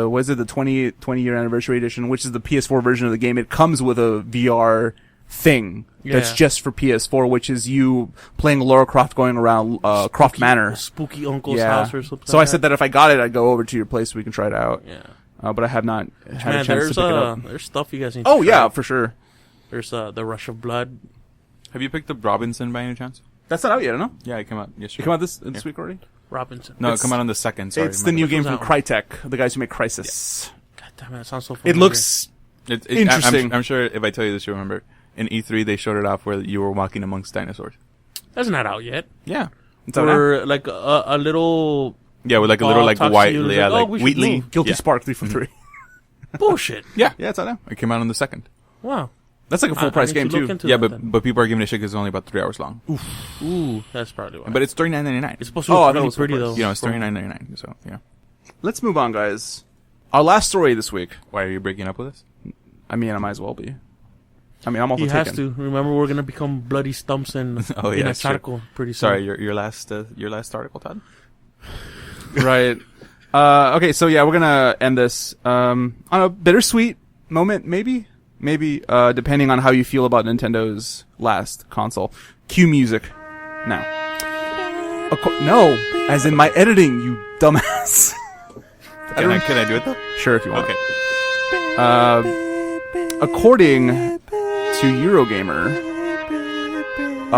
A: what is it, the 20 year anniversary edition, which is the PS4 version of the game. It comes with a VR thing that's just for PS4, which is you playing Lara Croft going around Croft Manor,
B: spooky uncle's house or something.
A: So I said that if I got it, I'd go over to your place so we can try it out.
B: Yeah.
A: But I have not had a chance to pick it up.
B: There's stuff you guys need to
A: Oh
B: try
A: yeah,
B: out.
A: for sure.
B: There's the Rush of Blood.
C: Have you picked up Robinson by any chance?
A: That's not out yet, no?
C: Yeah, it came out yesterday.
A: It came out this week already?
B: Robinson.
C: No, it came out on the 2nd. Sorry,
A: It's the new game from
B: that one?
A: Crytek, the guys who make Crysis.
B: God damn it, that sounds so familiar.
A: It looks interesting.
C: I'm sure if I tell you this, you'll remember. In E3, they showed it off where you were walking amongst dinosaurs.
B: That's not out yet.
C: Yeah.
A: It's out now.
B: Or like a little
C: Yeah, with like a little like
B: talks to
C: white,
B: you,
C: yeah,
B: like,
C: like
B: we should
C: Wheatley.
B: move.
A: Guilty
C: Yeah.
A: Spark 3 from 3.
B: bullshit.
C: Yeah,
A: Yeah, it's out now.
C: it came out on the 2nd.
B: Wow.
A: That's like a full price game too.
C: Yeah, but people are giving it shit because it's only about 3 hours long.
B: Ooh, that's probably why.
C: But it's $39.99.
B: It's supposed to be
A: I thought it
B: really
A: was full
B: pretty
A: price.
B: though.
C: You know, it's $39.99. So yeah.
A: Let's move on, guys. Our last story this week.
C: Why are you breaking up with us?
A: I mean, I might as well be. I mean, I'm also
B: He has
A: taken.
B: to. Remember, we're gonna become bloody stumps in
C: Oh, yeah,
B: in a
C: that's true.
B: article pretty soon.
C: Sorry, your last article, Todd.
A: Right. Okay, so yeah, we're gonna end this on a bittersweet moment, maybe, depending on how you feel about Nintendo's last console. Cue music now. No, as in my editing, you dumbass.
C: Can I do it though?
A: Sure, if you want.
C: Okay.
A: According to Eurogamer,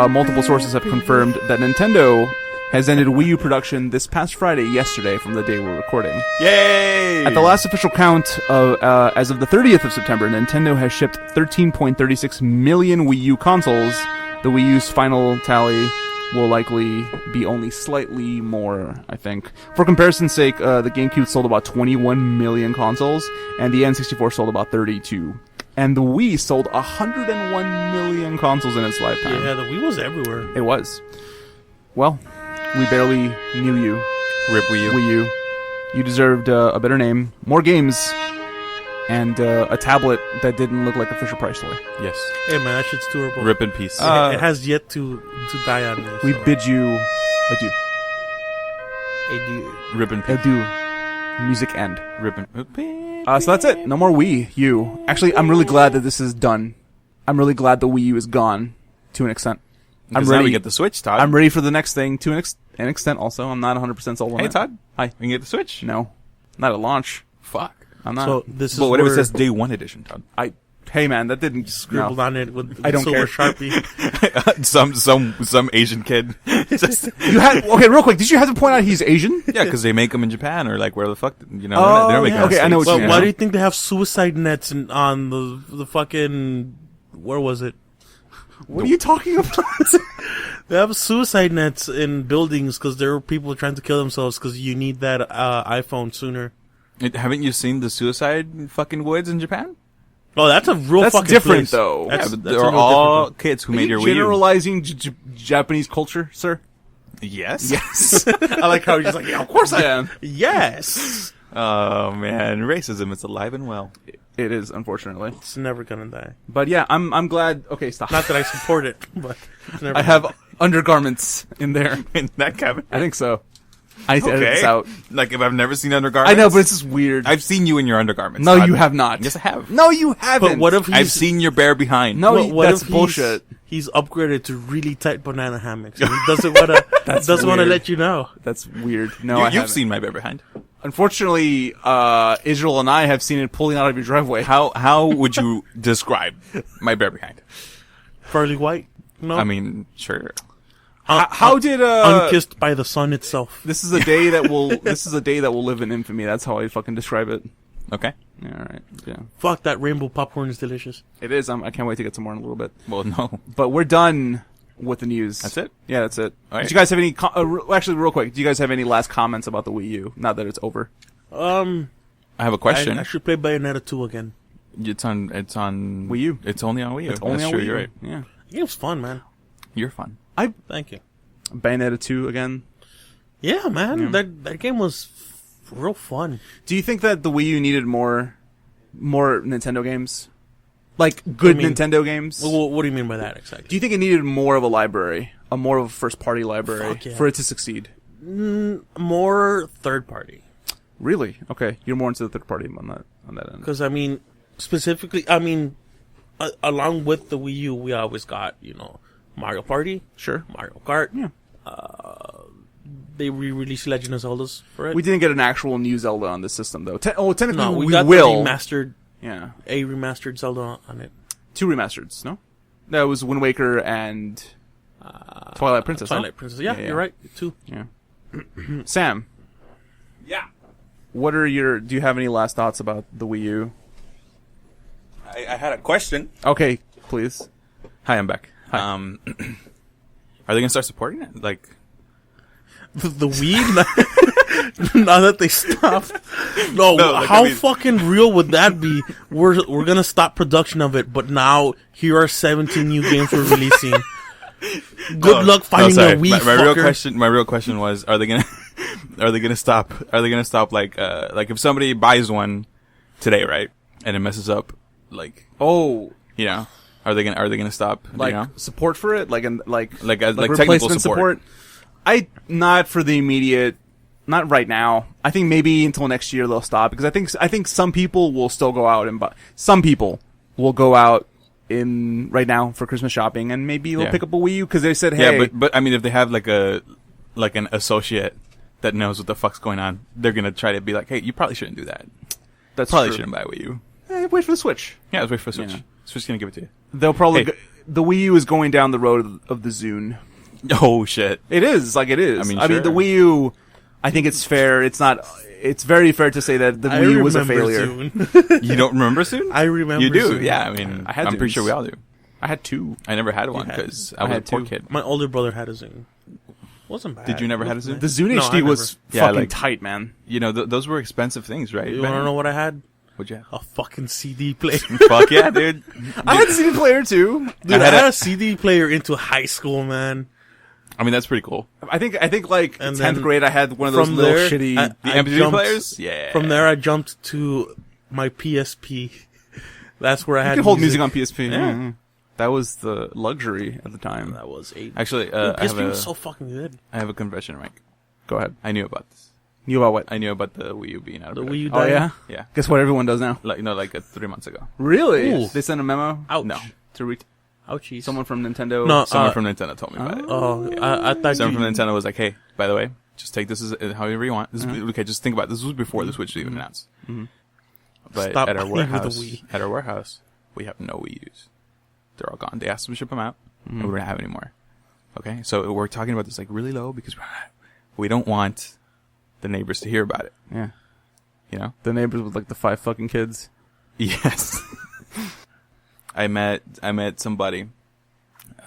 A: multiple sources have confirmed that Nintendo has ended Wii U production this past Friday, yesterday, from the day we're recording.
C: Yay!
A: At the last official count, as of the 30th of September, Nintendo has shipped 13.36 million Wii U consoles. The Wii U's final tally will likely be only slightly more, I think. For comparison's sake, the GameCube sold about 21 million consoles, and the N64 sold about 32. And the Wii sold 101 million consoles in its lifetime.
B: Yeah, the Wii was everywhere.
A: It was. Well, we barely knew you.
C: Rip Wii U.
A: Wii U. You deserved a better name, more games, and a tablet that didn't look like a Fisher-Price toy.
C: Yes.
B: Hey man, that shit's durable.
C: Rip in peace.
B: It has yet to die on me.
A: We
B: so.
A: bid you adieu.
B: Adieu.
C: Rip in peace.
A: Adieu. Music end.
C: Rip in
A: So that's it. No more Wii U. Actually, I'm really glad that this is done. I'm really glad the Wii U is gone to an extent. I'm
C: Now
A: ready.
C: we get the Switch, Todd.
A: I'm ready for the next thing to an extent also. I'm not 100% sold on
C: Hey,
A: it.
C: Todd.
A: Hi.
C: We can get the Switch.
A: No. Not at launch.
C: Fuck.
A: I'm not.
B: So this is
C: But what if it
B: where
C: says Day 1 edition, Todd?
A: Hey man, that didn't
B: scribbled
A: no.
B: on it with
A: I don't
B: silver
A: care.
B: Sharpie.
C: some Asian kid. Just,
A: You had okay, real quick. Did you have to point out he's Asian?
C: yeah, because they make them in Japan or like where the fuck, you know? They don't make
A: yeah.
C: them in the
A: Okay, I know
C: States.
A: what you
B: Well,
A: mean.
B: why do you think they have suicide nets on the fucking where was it?
A: What are you talking about?
B: They have suicide nets in buildings because there are people trying to kill themselves because you need that iPhone sooner.
C: Haven't you seen the suicide fucking woods in Japan?
B: Oh, that's a real
A: That's
B: fucking
A: different,
B: place.
A: though.
B: That's,
C: Yeah, but
B: that's a
C: they're
B: real
C: all
B: different
C: kids who
A: Are
C: made
A: you
C: your Wii U.
A: generalizing Japanese culture, sir?
C: Yes.
A: Yes. I like how you're just like, yeah, of course I am.
B: one. Yes,
C: Oh man, racism, it's alive and well.
A: It is, unfortunately.
B: it's never gonna die.
A: But yeah, I'm glad. Okay, stop.
B: Not that I support it, but it's never
A: I have undergarments in there.
C: In that cabinet.
A: I think so. I need to edit this
C: Okay.
A: out.
C: Like if I've never seen undergarments.
A: I know, but it's just weird.
C: I've seen you in your undergarments.
A: No,
C: Todd.
A: you have not.
C: Yes, I have.
A: No, you haven't.
B: But what if he's
C: I've seen your bare behind.
A: No,
B: What
A: that's
B: if he's-
A: bullshit.
B: he's upgraded to really tight banana hammocks. And he doesn't want to let you know.
A: That's weird. No,
C: You've seen my bare behind.
A: Unfortunately, Israel and I have seen it pulling out of your driveway.
C: How would you describe my bare behind?
B: Fairly white. No,
C: I mean, sure.
A: How did
B: unkissed by the sun itself?
A: This is a day that will live in infamy. That's how I fucking describe it.
C: Okay.
A: Yeah, all right. Yeah.
B: Fuck, that rainbow popcorn is delicious.
A: It is. I can't wait to get some more in a little bit.
C: Well, no.
A: But we're done with the news.
C: That's it?
A: Yeah, that's it.
C: All right.
A: Do you guys have any actually real quick, do you guys have any last comments about the Wii U now that it's over?
C: I have a question.
B: I should play Bayonetta 2 again.
C: It's on
A: Wii U.
C: It's only on Wii U.
A: It's only
C: That's
A: on
C: true,
A: Wii U.
C: you're right.
A: Yeah.
B: It was fun, man.
C: You're fun.
B: Thank you.
A: Bayonetta 2 again.
B: Yeah, man.
A: Yeah.
B: That game was real fun.
A: Do you think that the Wii U needed more Nintendo games? Like good Nintendo games?
B: Well, what do you mean by that exactly?
A: Do you think it needed more of a library? More of a first party library
B: Fuck yeah.
A: for it to succeed?
B: More third party.
A: Really? Okay. You're more into the third party on that end.
B: Because, specifically, along with the Wii U, we always got, Mario Party.
A: Sure.
B: Mario Kart.
A: Yeah.
B: They re-released Legend of Zeldas for it.
A: We didn't get an actual new Zelda on this system, though. Technically,
B: no, we
A: we
B: got
A: will.
B: the remastered,
A: Yeah.
B: a remastered Zelda on it.
A: 2 remasters, no? That was Wind Waker and Twilight Princess,
B: Twilight
A: no?
B: Princess. Yeah, you're right. 2.
A: Yeah. Sam,
C: Yeah.
A: do you have any last thoughts about the Wii U?
C: I had a question.
A: Okay, please.
C: Hi, I'm back.
A: Hi.
C: Are they going to start supporting it? Like,
B: The Wii? Now that they stopped. No,
C: like,
B: how fucking real would that be? We're gonna stop production of it, but now here are 17 new games we're releasing. Good luck finding a Wii.
C: My real question was: Are they gonna stop? Are they gonna stop? Like if somebody buys one today, right, and it messes up, like,
A: Oh,
C: are they gonna stop?
A: like support for it, like
C: technical
A: replacement
C: support.
A: Not for the immediate, not right now. I think maybe until next year they'll stop, because I think some people will still go out and buy. Some people will go out in right now for Christmas shopping, and maybe they'll pick up a Wii U because they said, "Hey."
C: Yeah, but I mean, if they have like an associate that knows what the fuck's going on, they're gonna try to be like, "Hey, you probably shouldn't do that.
A: That's
C: probably
A: true.
C: shouldn't buy a Wii U.
A: Wait for the Switch.
C: Yeah, let's wait for the Switch.
A: Yeah.
C: Switch's gonna give it to you.
A: They'll probably
C: Hey.
A: the Wii U is going down the road of the Zune.
C: Oh shit!
A: It is like it is.
C: I mean,
A: the
C: sure.
A: Wii U. I think it's fair. It's not. It's very fair to say that the Wii U was a failure.
C: You don't remember soon?
B: I remember.
C: You do?
B: Zoom.
C: Yeah. I mean, I'm pretty sure we all do.
A: I had 2.
C: I never had one
B: had-
C: because
A: I
C: I was a
A: had
C: poor
A: 2.
C: kid.
B: My older brother had a Zune. Wasn't bad.
C: Did you never have a Zune?
A: The Zune
B: No,
A: HD
B: I
A: was
C: never. Yeah,
A: fucking
C: like-
A: tight, man.
C: You know, those were expensive things, right?
B: You want to know what I had?
C: What'd you have?
B: A fucking CD player.
C: Fuck yeah, dude.
A: I had a CD player too.
B: Dude,
C: I
B: I
C: had
B: had
C: a-
B: a CD player into high school, man.
C: I mean, that's pretty cool.
A: I think like
B: And
A: 10th
B: then
A: grade I had one of those
B: from
A: little
B: there,
A: shitty.
C: The
B: I
C: MP3
B: jumped-
C: players? Yeah.
B: From there, I jumped to my PSP. That's where I
A: you
B: had
A: could hold music on PSP.
B: Yeah.
A: Mhm. That was the luxury at the time.
B: That was 8.
C: Actually,
B: Dude,
C: I have
B: PSP was so fucking good.
C: I have a confession, Mike.
A: Go ahead.
C: I knew about this.
A: You about what?
C: I knew about the Wii U being out of
B: The
C: production.
B: Wii U
A: Oh
B: died.
A: yeah.
C: Yeah.
A: Guess what everyone does now?
C: Like 3 months ago.
A: Really?
B: Ooh.
A: They sent a memo.
B: Ouch.
C: No.
A: To
B: Ouchies.
A: someone from Nintendo.
B: No,
C: Someone from Nintendo told me about it.
B: Oh, I thought
C: Someone
B: you...
C: from Nintendo was like, "Hey, by the way, just take this as however you want." This is, okay, just think about it. This was before the Switch was even announced. But
B: Stop
C: at our
B: playing with the
C: warehouse, we have no Wii U's. They're all gone. They asked us to ship them out, and we don't have any more. Okay, so we're talking about this like really low because we don't want the neighbors to hear about it.
A: Yeah.
C: You know?
A: The neighbors with like the 5 fucking kids.
C: Yes. I met somebody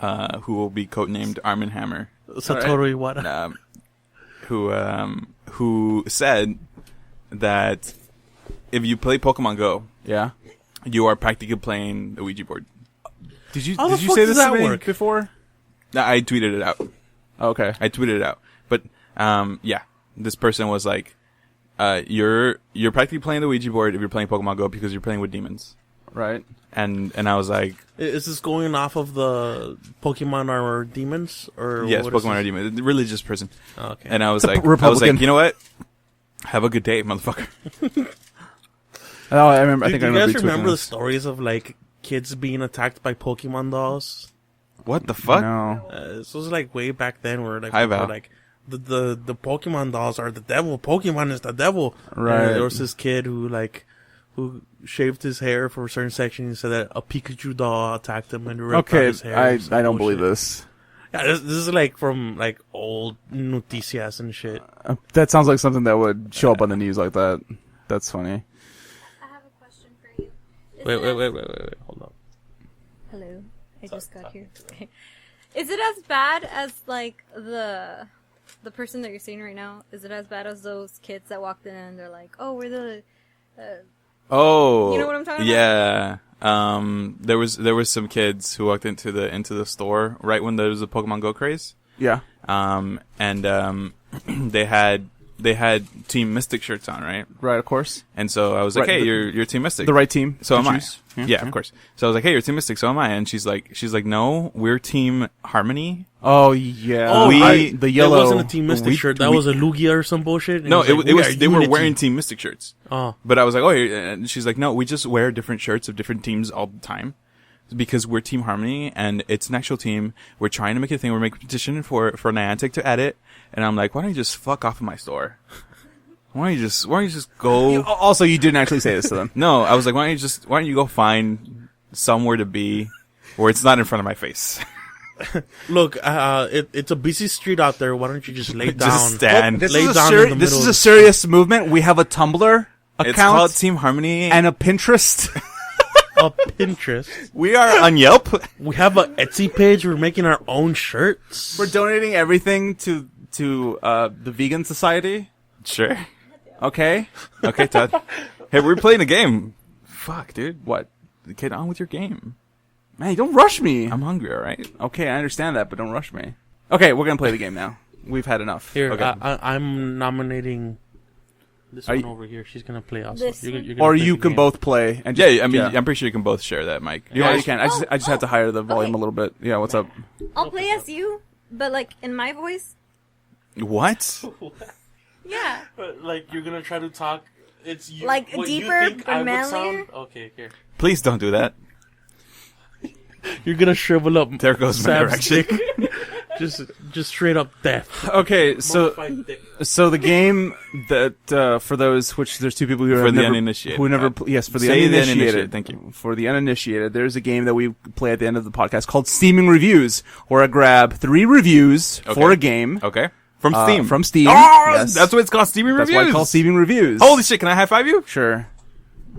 C: who will be codenamed Arm & Hammer.
B: Satoru Iwata.
C: Who said that if you play Pokemon Go,
A: Yeah.
C: you are practically playing the Ouija board.
A: Did you
B: How the
A: did you
B: fuck
A: say
B: does
A: this to
B: that
A: me
B: work?
A: before?
C: I tweeted it out.
A: Okay.
C: I tweeted it out. But yeah, this person was like, you're practically playing the Ouija board if you're playing Pokemon Go because you're playing with demons.
A: Right.
C: And I was like,
B: Is this going off of the Pokemon are demons? Or
C: yes,
B: what is
C: Pokemon are
B: this?
C: demons. The religious person.
B: Oh, okay.
C: And I was
A: It's a
C: like,
A: Republican.
C: you know what? Have a good day, motherfucker.
A: Oh, I remember. I
B: Do
A: think
B: you
A: I remember
B: guys
A: you tweeting
B: remember the
A: this.
B: stories of like kids being attacked by Pokemon dolls?
C: What the fuck?
A: No.
B: This was like way back then, where like
C: Hi,
B: people
C: Val.
B: were like the Pokemon dolls are the devil. Pokemon is the devil.
A: Right.
B: And there was this kid who shaved his hair for a certain section. He said that a Pikachu doll attacked him and ripped out
A: Okay,
B: his hair.
A: I
B: and some
A: don't believe
B: bullshit.
A: this.
B: Yeah, this is like from like old noticias and shit.
A: That sounds like something that would show up on the news like that. That's funny.
D: I have a question for you.
B: Wait, hold on.
D: Hello. I just got here. Is it as bad as like the person that you're seeing right now? Is it as bad as those kids that walked in and they're like, "Oh, we're the
C: Oh,
D: You know what I'm talking about?
C: Yeah. There was some kids who walked into the store right when there was a Pokemon Go craze.
A: Yeah.
C: They had Team Mystic shirts on, right?
A: Right, of course.
C: And so I was like,
A: Right,
C: "Hey,
A: the-
C: you're Team Mystic."
A: The right team.
C: So
A: to
C: am I.
A: choose.
C: Yeah, of course. So I was like, "Hey, you're Team Mystic. So am I." And she's like, "No, we're Team Harmony."
A: Oh, yeah.
B: Oh,
A: the yellow.
B: That wasn't a Team Mystic shirt. That was a Lugia or some bullshit. And
C: No,
B: he was like,
C: it
B: "We
C: was
B: are
C: they were
B: unity."
C: wearing Team Mystic shirts.
B: Oh,
C: But I was like, "Oh," and she's like, "No, we just wear different shirts of different teams all the time." Because we're Team Harmony, and it's an actual team. We're trying to make a thing. We're making a petition for Niantic to edit. And I'm like, why don't you just fuck off of my store? Why don't you just go?
A: Also, you didn't actually say this to them.
C: No, I was like, why don't you go find somewhere to be where it's not in front of my face?
B: look, it's a busy street out there. Why don't you just lay down?
C: Just stand.
A: This
B: Lay
A: is,
B: down in the
A: this
B: middle
A: is
B: of
A: a
B: the
A: serious movement. We have a Tumblr
C: It's called
A: account
C: Team Harmony,
A: and a Pinterest.
B: A Pinterest.
C: we are on Yelp.
B: We have a Etsy page. We're making our own shirts.
A: We're donating everything to the Vegan Society.
C: Sure.
A: Okay.
C: Okay, Todd. Hey, we're playing a game. Fuck, dude.
A: What?
C: Get on with your game.
A: Man, don't rush me.
C: I'm hungry, alright?
A: Okay, I understand that, but don't rush me. Okay, we're gonna play the game now. We've had enough.
B: Here,
C: Okay.
B: I'm nominating this
A: Are
B: one
A: you-
B: over here. She's gonna play also.
D: This
B: You're
D: one?
B: gonna
A: Or
B: play
A: you
B: the
A: can
B: game.
A: both play. And just,
C: Yeah, I mean, I'm pretty sure you can both share that mic.
A: Yeah, you can. I just
D: Oh,
A: had to hire the volume
D: okay.
A: a little bit. Yeah, what's up?
D: I'll play as you, but like in my voice.
C: What?
D: Yeah.
B: Like you're gonna try to talk. It's you,
D: Like,
B: what you
D: deeper,
B: think I would
D: manlier?
B: sound? Okay, here.
C: Please don't do that.
B: You're gonna shrivel up.
C: There goes my
B: Sam's
C: erection.
B: dick. just straight up death.
A: Okay, so
B: Modified dick.
A: the game that for those which there's two people who
C: For
A: have
C: the
A: never
C: uninitiated.
A: who never yes for the
C: Say the
A: uninitiated.
C: uninitiated, thank you.
A: For the uninitiated, there's a game that we play at the end of the podcast called Steaming Reviews, where I grab 3 reviews for
C: Okay.
A: a game
C: Okay. From Steam.
A: From Steam.
C: Oh,
A: Yes.
C: that's what it's called, Steaming
A: That's
C: Reviews.
A: why it's called Steaming Reviews.
C: Holy shit, can I high five you?
A: Sure.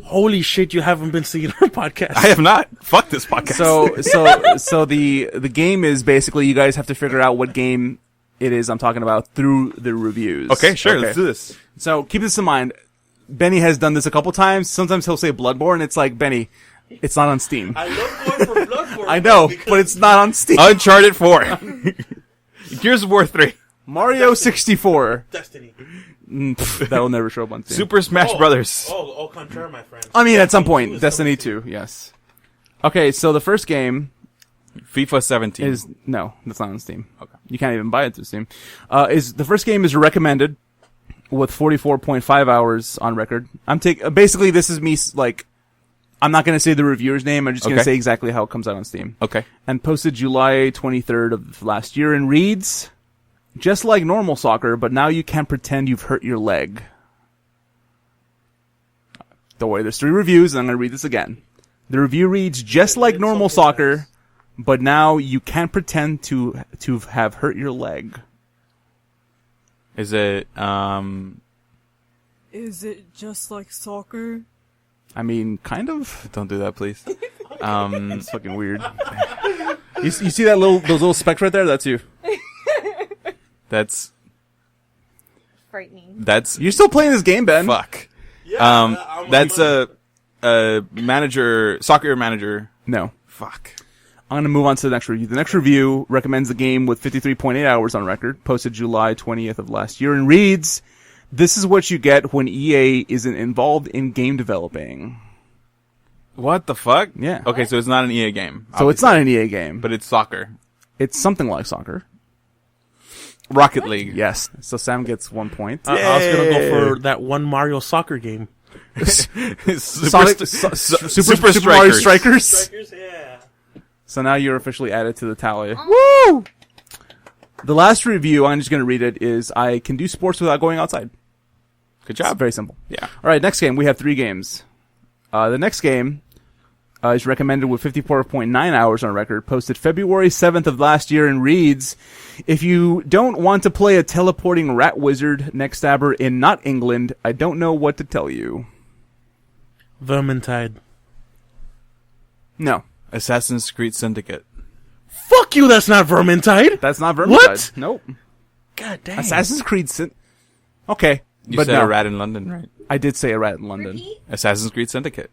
B: Holy shit! You haven't been seeing our podcast.
C: I have not. Fuck this podcast.
A: So the game is basically you guys have to figure out what game it is I'm talking about through the reviews.
C: Okay, sure, let's do this.
A: So keep this in mind. Benny has done this a couple times. Sometimes he'll say Bloodborne. It's like, Benny, it's not on Steam.
B: I love going for Bloodborne.
A: I know, but it's not on Steam.
C: Uncharted 4. Gears of War 3.
A: Mario 64.
B: Destiny.
A: That'll never show up on Steam.
C: Super Smash Brothers.
B: Au contraire, my friend.
A: I mean, at some point,
B: is
A: Destiny
B: coming
A: 2, yes. Okay, so the first game
C: FIFA 17.
A: is no, that's not on Steam. Okay, you can't even buy it through Steam. Is the first game is recommended with 44.5 hours on record. Basically this is me like I'm not going to say the reviewer's name. I'm just going to
C: Okay.
A: say exactly how it comes out on Steam.
C: Okay.
A: And posted July 23rd of last year and reads just like normal soccer, but now you can't pretend you've hurt your leg. Don't worry, there's 3 reviews, and I'm going to read this again. The review reads just like normal soccer, but now you can't pretend to have hurt your leg.
C: Is it,
E: Is it just like soccer?
A: I mean, kind of.
C: don't do that, please.
A: It's fucking weird. You see that those little specks right there? That's you.
C: That's
D: Frightening.
A: You're still playing this game, Ben.
C: fuck.
B: Yeah,
C: That's a manager, soccer manager.
A: No.
C: Fuck.
A: I'm going to move on to the next review. The next review recommends the game with 53.8 hours on record, posted July 20th of last year, and reads, "This is what you get when EA isn't involved in game developing."
C: What the fuck?
A: Yeah.
C: Okay, so it's not an EA game.
A: So it's not an EA game,
C: But it's soccer.
A: it's something like soccer.
C: Rocket League.
A: Yes. So Sam gets 1 point.
B: I was gonna go for that one Mario soccer game.
C: Super,
A: Sonic,
C: Super
A: Super Mario
C: Strikers.
A: Strikers.
B: Strikers, yeah.
A: So now you're officially added to the tally. Woo! The last review, I'm just going to read it, is I can do sports without going outside.
C: Good job.
A: It's very simple.
C: Yeah.
A: All right, next game. We have 3 games. The next game is recommended with 54.9 hours on record, posted February 7th of last year, and reads, if you don't want to play a teleporting rat wizard neck stabber in not England, I don't know what to tell you.
B: Vermintide.
A: No.
C: Assassin's Creed Syndicate.
B: Fuck you, that's not Vermintide.
A: That's not Vermintide.
B: What?
A: Nope.
B: God damn.
A: Assassin's Creed Okay.
C: You
A: but
C: said
A: no.
C: a rat in London, right?
A: I did say a rat in London.
D: Repeat?
C: Assassin's Creed Syndicate.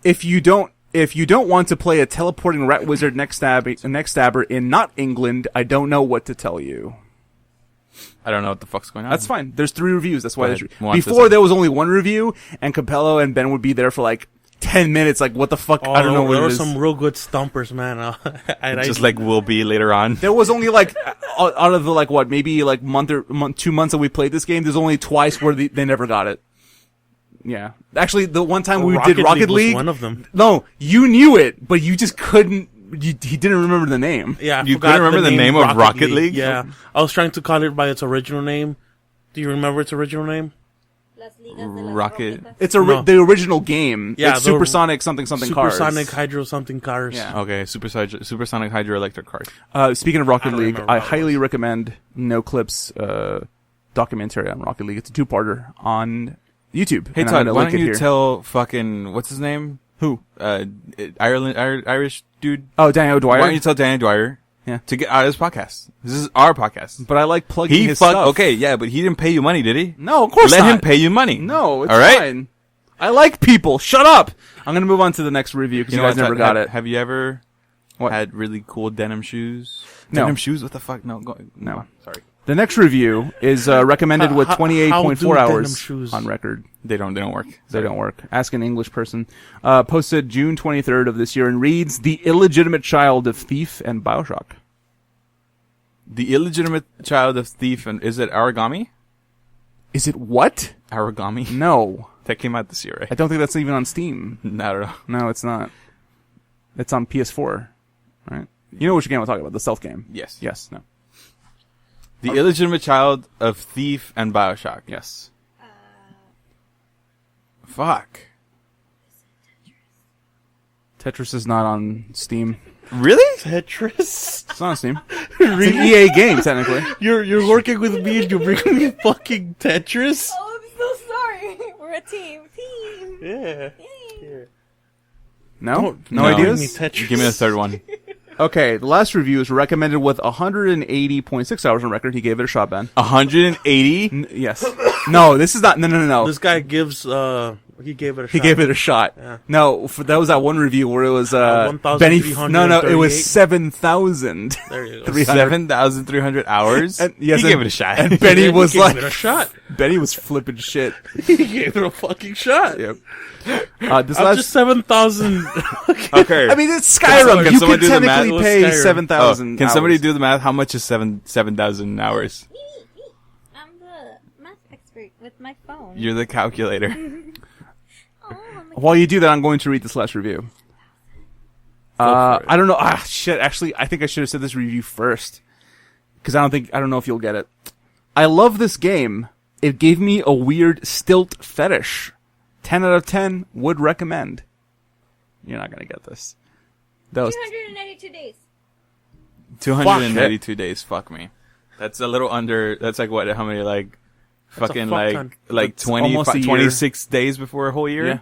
A: If you don't want to play a teleporting rat wizard neck stabber in not England, I don't know what to tell you.
C: I don't know what the fuck's going on.
A: That's fine. There's 3 reviews. That's why
C: Go
A: there's
C: ahead. Want this
A: before
C: one.
A: there was only 1 review, and Capello and Ben would be there for like 10 minutes. Like, what the fuck?
B: Oh,
A: I don't know what
B: there
A: it
B: were
A: is.
B: some real good stumpers, man.
C: Just like will be later on.
A: There was only like out of the like what maybe like 2 months that we played this game. There's only twice where they never got it. Yeah, actually, the one time we did Rocket
B: was
A: League,
B: one of them.
A: No, you knew it, but you just couldn't. He didn't remember the name.
B: Yeah, I
C: You
B: forgot
C: couldn't remember the name of Rocket League?
B: Yeah, I was trying to call it by its original name. Do you remember its original name?
D: Las Ligas de las
C: Rocket.
D: Rojitas.
A: It's
B: No.
A: the original game.
B: Yeah,
A: it's
B: the
A: Supersonic something cars.
B: Supersonic Hydro something cars.
A: Yeah.
C: Okay, Supersonic Hydroelectric cars.
A: Speaking of Rocket
B: I don't
A: League,
B: remember
A: I
B: what it
A: highly recommend No Clips documentary on Rocket League. It's a 2-parter on YouTube.
C: Hey
A: and I'm
C: Todd,
A: gonna
C: why
A: link
C: don't
A: it
C: you
A: here.
C: tell fucking what's his name?
A: Who?
C: Irish dude.
A: Oh, Daniel Dwyer.
C: Why don't you tell Danny Dwyer?
A: Yeah.
C: To get out of this podcast. This is our podcast.
A: But I like plugging
C: He
A: his
C: fucked.
A: stuff.
C: Okay, yeah, but he didn't pay you money, did he?
A: No, of course
C: Let
A: not.
C: him pay you money.
A: No, it's
C: all right.
A: fine. I like people. Shut up. I'm gonna move on to the next review because you guys
C: what,
A: never
C: Todd,
A: got
C: have,
A: it.
C: Have you ever
A: What?
C: had really cool denim shoes?
A: No.
C: Denim shoes? What the fuck? No.
A: No.
C: Sorry.
A: The next review is recommended with
B: How do
A: 28.4
B: denim
A: hours
B: shoes-
A: on record.
C: They don't work.
A: They don't work. Ask an English person. Posted June 23rd of this year and reads, The Illegitimate Child of Thief and Bioshock.
C: The illegitimate child of thief, and is it Origami?
A: Is it what?
C: Origami?
A: No.
C: That came out this year, right?
A: I don't think that's even on Steam.
C: I don't know.
A: No, it's not. It's on PS4. Right? You know which game I'm talking about, the stealth game.
C: Yes.
A: Yes, no.
C: The illegitimate child of thief and Bioshock.
A: Yes.
C: Fuck.
A: Tetris is not on Steam.
C: Really?
B: Tetris.
A: It's not on Steam. It's an EA game, technically.
B: You're working with me and you bring me fucking Tetris.
D: Oh, I'm so sorry. We're a team. Team.
B: Yeah.
D: Yay.
A: No? No
C: No.
A: ideas?
B: Give me Tetris.
C: Give me the third one.
A: Okay, the last review is recommended with 180.6 hours on record. He gave it a shot, Ben.
C: 180?
A: Yes. No, this is not. No.
B: This guy gives. He gave it a shot.
A: He gave it a shot.
B: Yeah.
A: No, that was that one review where it was Benny.
B: 1,338.
A: No, it was 7,000.
B: There you go.
C: 7,300 hours?
A: And, yes,
C: he gave it a shot.
A: And Benny was
B: He gave
A: like,
B: it a shot.
A: Benny was flipping shit.
B: He gave it a fucking shot.
A: Yep. This
B: I'm
A: last.
B: just 7,000.
C: Okay.
A: I mean, it's Skyrim.
C: Can
A: You
C: someone
A: can
C: do the math?
A: technically
B: It was
A: pay
B: Skyrim.
A: 7,000.
C: Can somebody
A: hours.
C: do the math? How much is 7,000 hours?
D: Me. I'm the math expert with my phone.
C: You're the calculator.
D: Oh, I'm a
A: While you do that, I'm going to read this last review.
C: for it.
A: I don't know. Shit. Actually, I think I should have said this review first. Because I don't know if you'll get it. I love this game. It gave me a weird stilt fetish. 10 out of 10 would recommend. You're not going to get this. That was
D: 292 days.
C: 292 days. Fuck me. That's a little under. That's like what? How many? Like fucking
B: fuck
C: like
B: ton.
C: like
A: That's
C: 20,
A: almost a year.
C: 26 days before a whole year.
A: Yeah.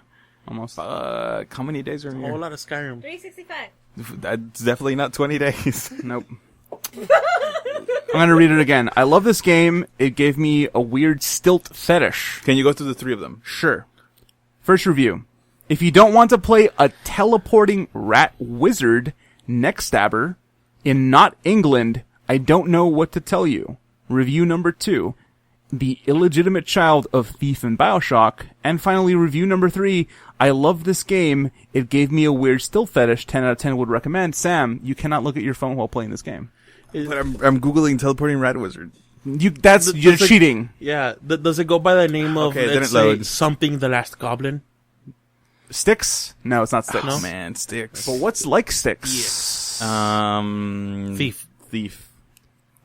A: Almost.
C: How many days are in
B: A
C: a
B: whole
C: year?
B: lot of Skyrim.
D: 365.
C: That's definitely not 20 days.
A: Nope. I'm going to read it again. I love this game. It gave me a weird stilt fetish.
C: Can you go through the three of them?
A: Sure. First review. If you don't want to play a teleporting rat wizard neck stabber in not England, I don't know what to tell you. Review number 2. The illegitimate child of Thief and Bioshock. And finally, review number 3. I love this game. It gave me a weird still fetish. 10 out of 10 would recommend. Sam, you cannot look at your phone while playing this game.
C: But I'm googling teleporting rat wizard.
A: You're
B: Does it-
A: cheating.
B: Yeah. Does it go by the name of,
C: Okay, it
B: let's
C: didn't
B: say,
C: load.
B: something the Last Goblin?
A: Sticks? No, it's not Sticks.
C: Oh, man, Sticks.
A: But what's like Sticks?
B: Thief.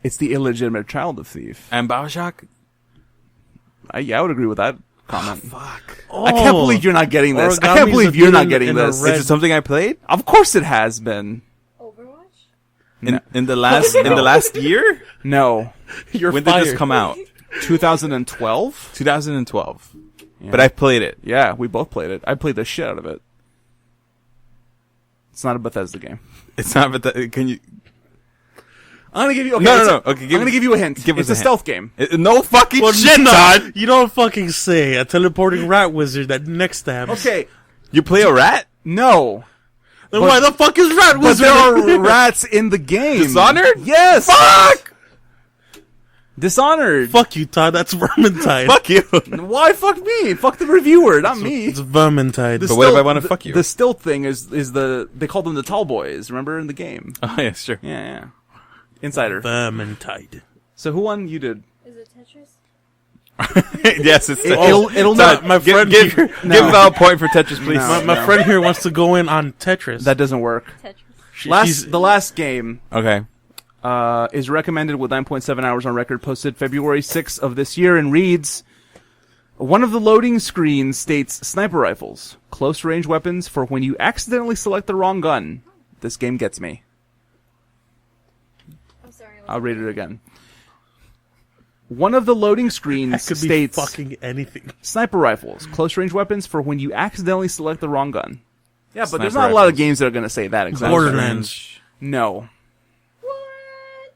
A: It's the illegitimate child of Thief.
C: And Bioshock?
A: Yeah, I would agree with that comment.
C: Fuck.
A: I can't believe you're not getting this. I
B: Origami's
A: can't believe
B: a
A: you're
B: dude
A: not getting
B: in a
A: this.
B: red-
C: Is it something I played?
A: Of course it has been.
D: Overwatch?
C: In the last year?
A: No.
B: You're
C: When
B: fired.
C: did this come out?
A: 2012?
C: 2012.
A: Yeah.
C: But I played it.
A: Yeah, we both played it. I played the shit out of it. It's not a Bethesda game.
C: It's not, but can you?
A: I'm gonna give you. Okay,
C: No. Okay,
A: I'm gonna give you a hint.
C: give us
A: It's
C: a
A: a
C: hint.
A: stealth game.
C: No fucking
B: Well,
C: shit,
B: no,
C: Todd.
B: you don't fucking say. A teleporting rat wizard that next stabs.
A: Okay,
C: You play a rat?
A: no,
B: Then why the fuck is rat
A: but
B: wizard?
A: there are rats in the game.
C: Dishonored?
A: Yes.
C: Fuck!
A: Dishonored.
B: Fuck you, Todd. That's Vermintide.
C: Fuck you.
A: Why fuck me? Fuck the reviewer, not me.
B: It's Vermintide.
C: But what if I wanna fuck you?
A: The stilt thing is they call them the tall boys. Remember in the game?
C: Oh yeah, sure.
A: Yeah. Insider.
B: Vermintide.
A: So who won? You did.
D: Is it Tetris?
C: Yes, it's
A: It'll
C: Todd,
A: not.
B: My friend
C: give
B: here,
C: Val a point for Tetris, please.
A: No.
B: my friend here wants to go in on Tetris.
A: That doesn't work.
D: Tetris.
A: The last game
C: Okay.
A: is recommended with 9.7 hours on record, posted February 6th of this year, and reads: one of the loading screens states sniper rifles, close range weapons for when you accidentally select the wrong gun. This game gets me.
D: I'm sorry.
A: I'll read it again. One of the loading screens
B: that could be
A: states
B: fucking anything.
A: sniper rifles, close range weapons for when you accidentally select the wrong gun. Yeah, but there's
C: Sniper
A: not a lot of
C: rifles.
A: games that are going to say that exactly.
B: Borderlands.
A: No.
D: What?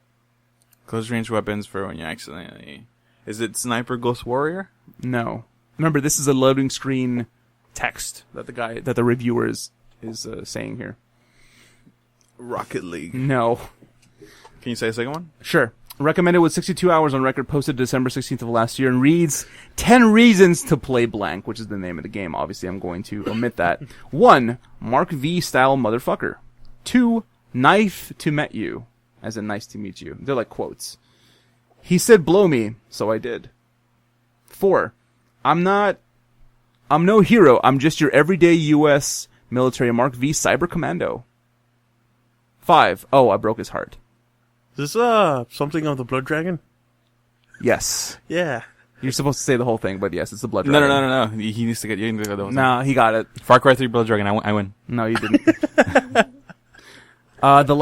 C: Close range weapons for when you accidentally. Is it Sniper Ghost Warrior?
A: No. Remember, this is a loading screen text that the reviewer is saying here.
C: Rocket League.
A: No.
C: Can you say a second one?
A: Sure. Recommended with 62 hours on record, posted December 16th of last year, and reads 10 reasons to play blank, which is the name of the game. Obviously, I'm going to omit that. 1. Mark V style motherfucker. 2. Knife to met you. As in nice to meet you. They're like quotes. He said blow me, so I did. 4. I'm no hero, I'm just your everyday U.S. military Mark V cyber commando. 5. Oh, I broke his heart.
B: Is this something of the Blood Dragon?
A: Yes.
B: Yeah.
A: You're supposed to say the whole thing, but yes, it's the Blood
C: No,
A: Dragon.
C: no. He needs to get. You need to go the whole thing.
A: Nah, he got it.
C: Far Cry 3 Blood Dragon. I win.
A: No, you didn't. The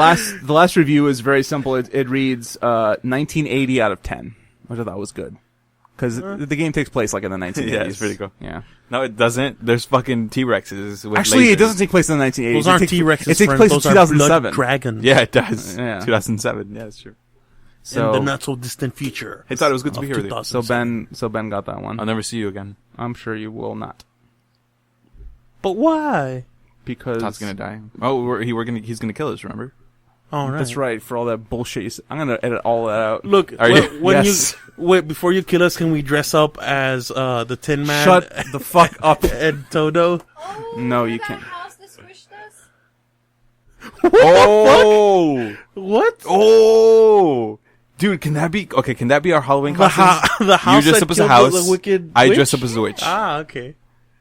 A: last review is very simple. It reads 1980 out of 10, which I thought was good. Because the game takes place like in the 1980s.
C: Yeah, it's pretty cool.
A: Yeah.
C: No, it doesn't. There's fucking T-Rexes with
A: Actually,
C: lasers.
A: it doesn't take place in the 1980s.
B: Those aren't
A: It takes-
B: T-Rexes,
A: It takes
B: friend.
A: place in
B: Those are blood
A: 2007.
B: dragons.
C: Yeah, it does.
A: Yeah.
C: 2007. Yeah, that's true.
A: So,
B: in the not so distant future.
C: Hey, Todd, it was good to
B: of
C: be here with you.
B: 2007.
A: so Ben got that one.
C: I'll never see you again.
A: I'm sure you will not.
B: But why?
A: Because
C: Todd's gonna die. Oh, he's gonna kill us. Remember?
B: All right.
A: That's right, for all that bullshit you said. I'm gonna edit all that out.
B: Look,
C: Are you-
B: when
A: Yes.
B: before you kill us, can we dress up as the Tin Man?
A: Shut the fuck up.
B: And Toto.
D: Oh,
A: No, you
D: that
A: can't.
D: house that squished us?
C: Oh,
B: What?
C: oh, dude, can that be okay? Can that be our Halloween
B: The,
C: costume?
B: the house
C: you dress
B: that
C: up as a
B: killed
C: house.
B: the wicked
C: I
B: witch?
C: dress up as a witch.
B: Ah, okay.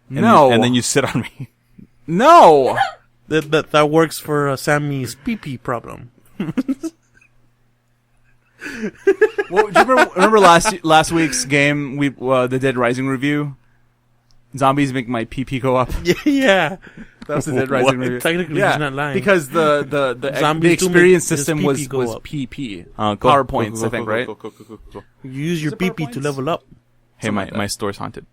C: And
A: No.
C: and then you sit on me.
A: No!
B: That works for Sammy's pee-pee problem.
A: Well, do you remember last week's game, the Dead Rising review? Zombies make my PP go up.
B: Yeah.
A: That was the Dead Rising
C: What?
A: review.
B: Technically,
A: yeah,
B: he's not lying.
A: because the
B: Zombies do
A: experience
B: make his
A: system
B: PP
A: was
B: go up.
A: PP.
C: Cool.
A: PowerPoints,
C: Cool,
A: I think,
C: cool,
A: right?
C: cool.
B: You use your
A: Is it
B: pee-pee to
A: PowerPoints?
B: level up.
C: Hey,
A: Something
C: my
A: like that.
C: my store's haunted.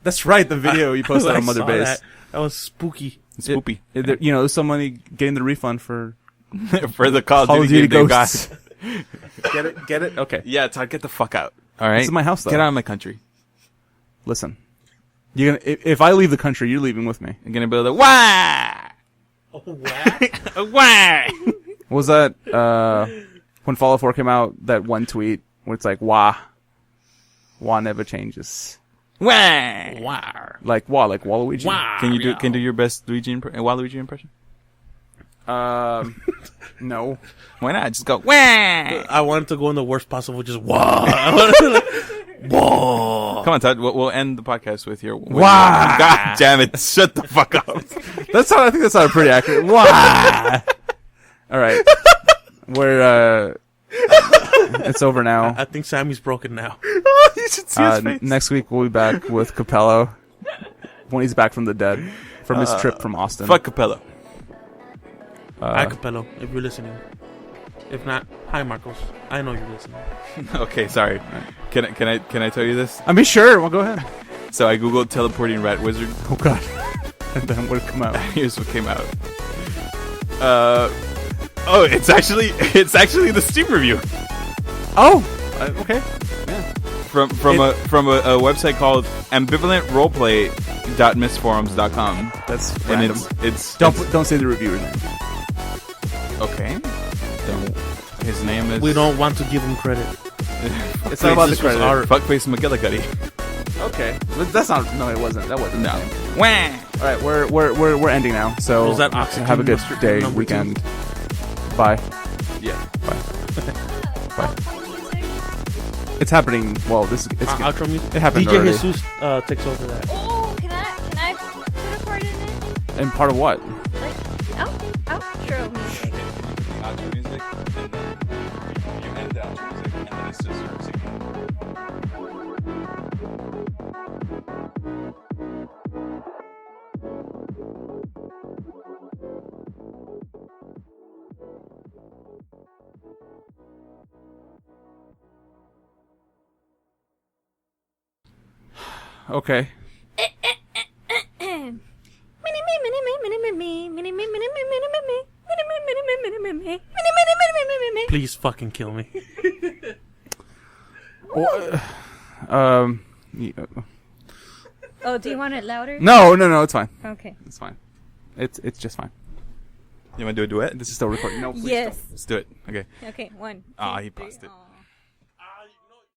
A: That's right, the video you posted
B: I
A: on Mother
B: saw
A: Base.
B: That was spooky.
C: It's spoopy.
A: There's somebody getting the refund for
C: For the Call
A: Call
C: of
A: of
C: Duty
A: Duty
C: game they got.
A: Ghosts. Get it? Okay.
C: Yeah, Todd, get the fuck out. All right,
A: This is my house, though.
C: Get out of my country.
A: Listen. If I leave the country, you're leaving with me.
C: I'm gonna build a wah. Wah.
A: What was that, when Fallout 4 came out, that one tweet where it's like, wah never changes.
C: Wah.
B: Wow.
A: Like Waluigi.
B: Wow.
C: Can you do your best Waluigi impression?
A: No.
C: Why not? Just go wah.
B: I wanted to go in the worst possible, just whoa. Whoa.
C: Come on, Todd. We'll end the podcast with your.
A: Wow.
C: God damn it! Shut the fuck up.
A: I think that sounded pretty accurate. Wow. All right. We're it's over now.
B: I think Sammy's broken now.
C: You should see his face.
A: Next week we'll be back with Capello when he's back from the dead from his trip from Austin.
C: Fuck Capello.
B: Hi, Capello, if you're listening. If not, hi, Marcos. I know you're listening.
C: Okay, sorry. Can I tell you this?
A: I mean, sure. Well, go ahead.
C: So I googled teleporting rat wizard.
A: Oh God. And then what come out?
C: Here's what came out. It's actually the Steam review.
A: Oh, okay. Yeah.
C: From a website called ambivalentroleplay.missforums.com.
A: That's
C: and
A: random.
C: it's
A: Don't say the reviewer's name.
C: okay. His name is.
B: We don't want to give him credit.
A: It's not about the credit.
C: Fuckface McGillicuddy.
A: Okay, but that's not. No, it wasn't. That wasn't.
C: No.
A: his name.
C: Wah!
A: All right, we're ending now. So
B: Was that Oxygen
A: have a good
B: Mustard
A: day,
B: number
A: weekend. Bye.
C: Yeah.
A: Bye. It's happening. Well, it's
B: Outro music.
A: It happened
B: DJ
A: already.
B: Jesus takes over that.
D: Oh, can I put a part in it?
A: And part of what?
D: Like, outro music.
C: Outro music, and then you end the outro music, and then it's just her singing.
A: Okay.
B: Please fucking kill me.
A: Yeah.
D: Oh, do you want it louder?
A: No, it's fine.
D: Okay.
A: It's fine. It's just fine.
C: You want to do a duet?
A: This is still recording. No, please
D: Yes.
C: Let's do it. Okay.
D: Okay, 1, 2,
C: Ah, he
D: 3.
C: paused it.
D: Aw.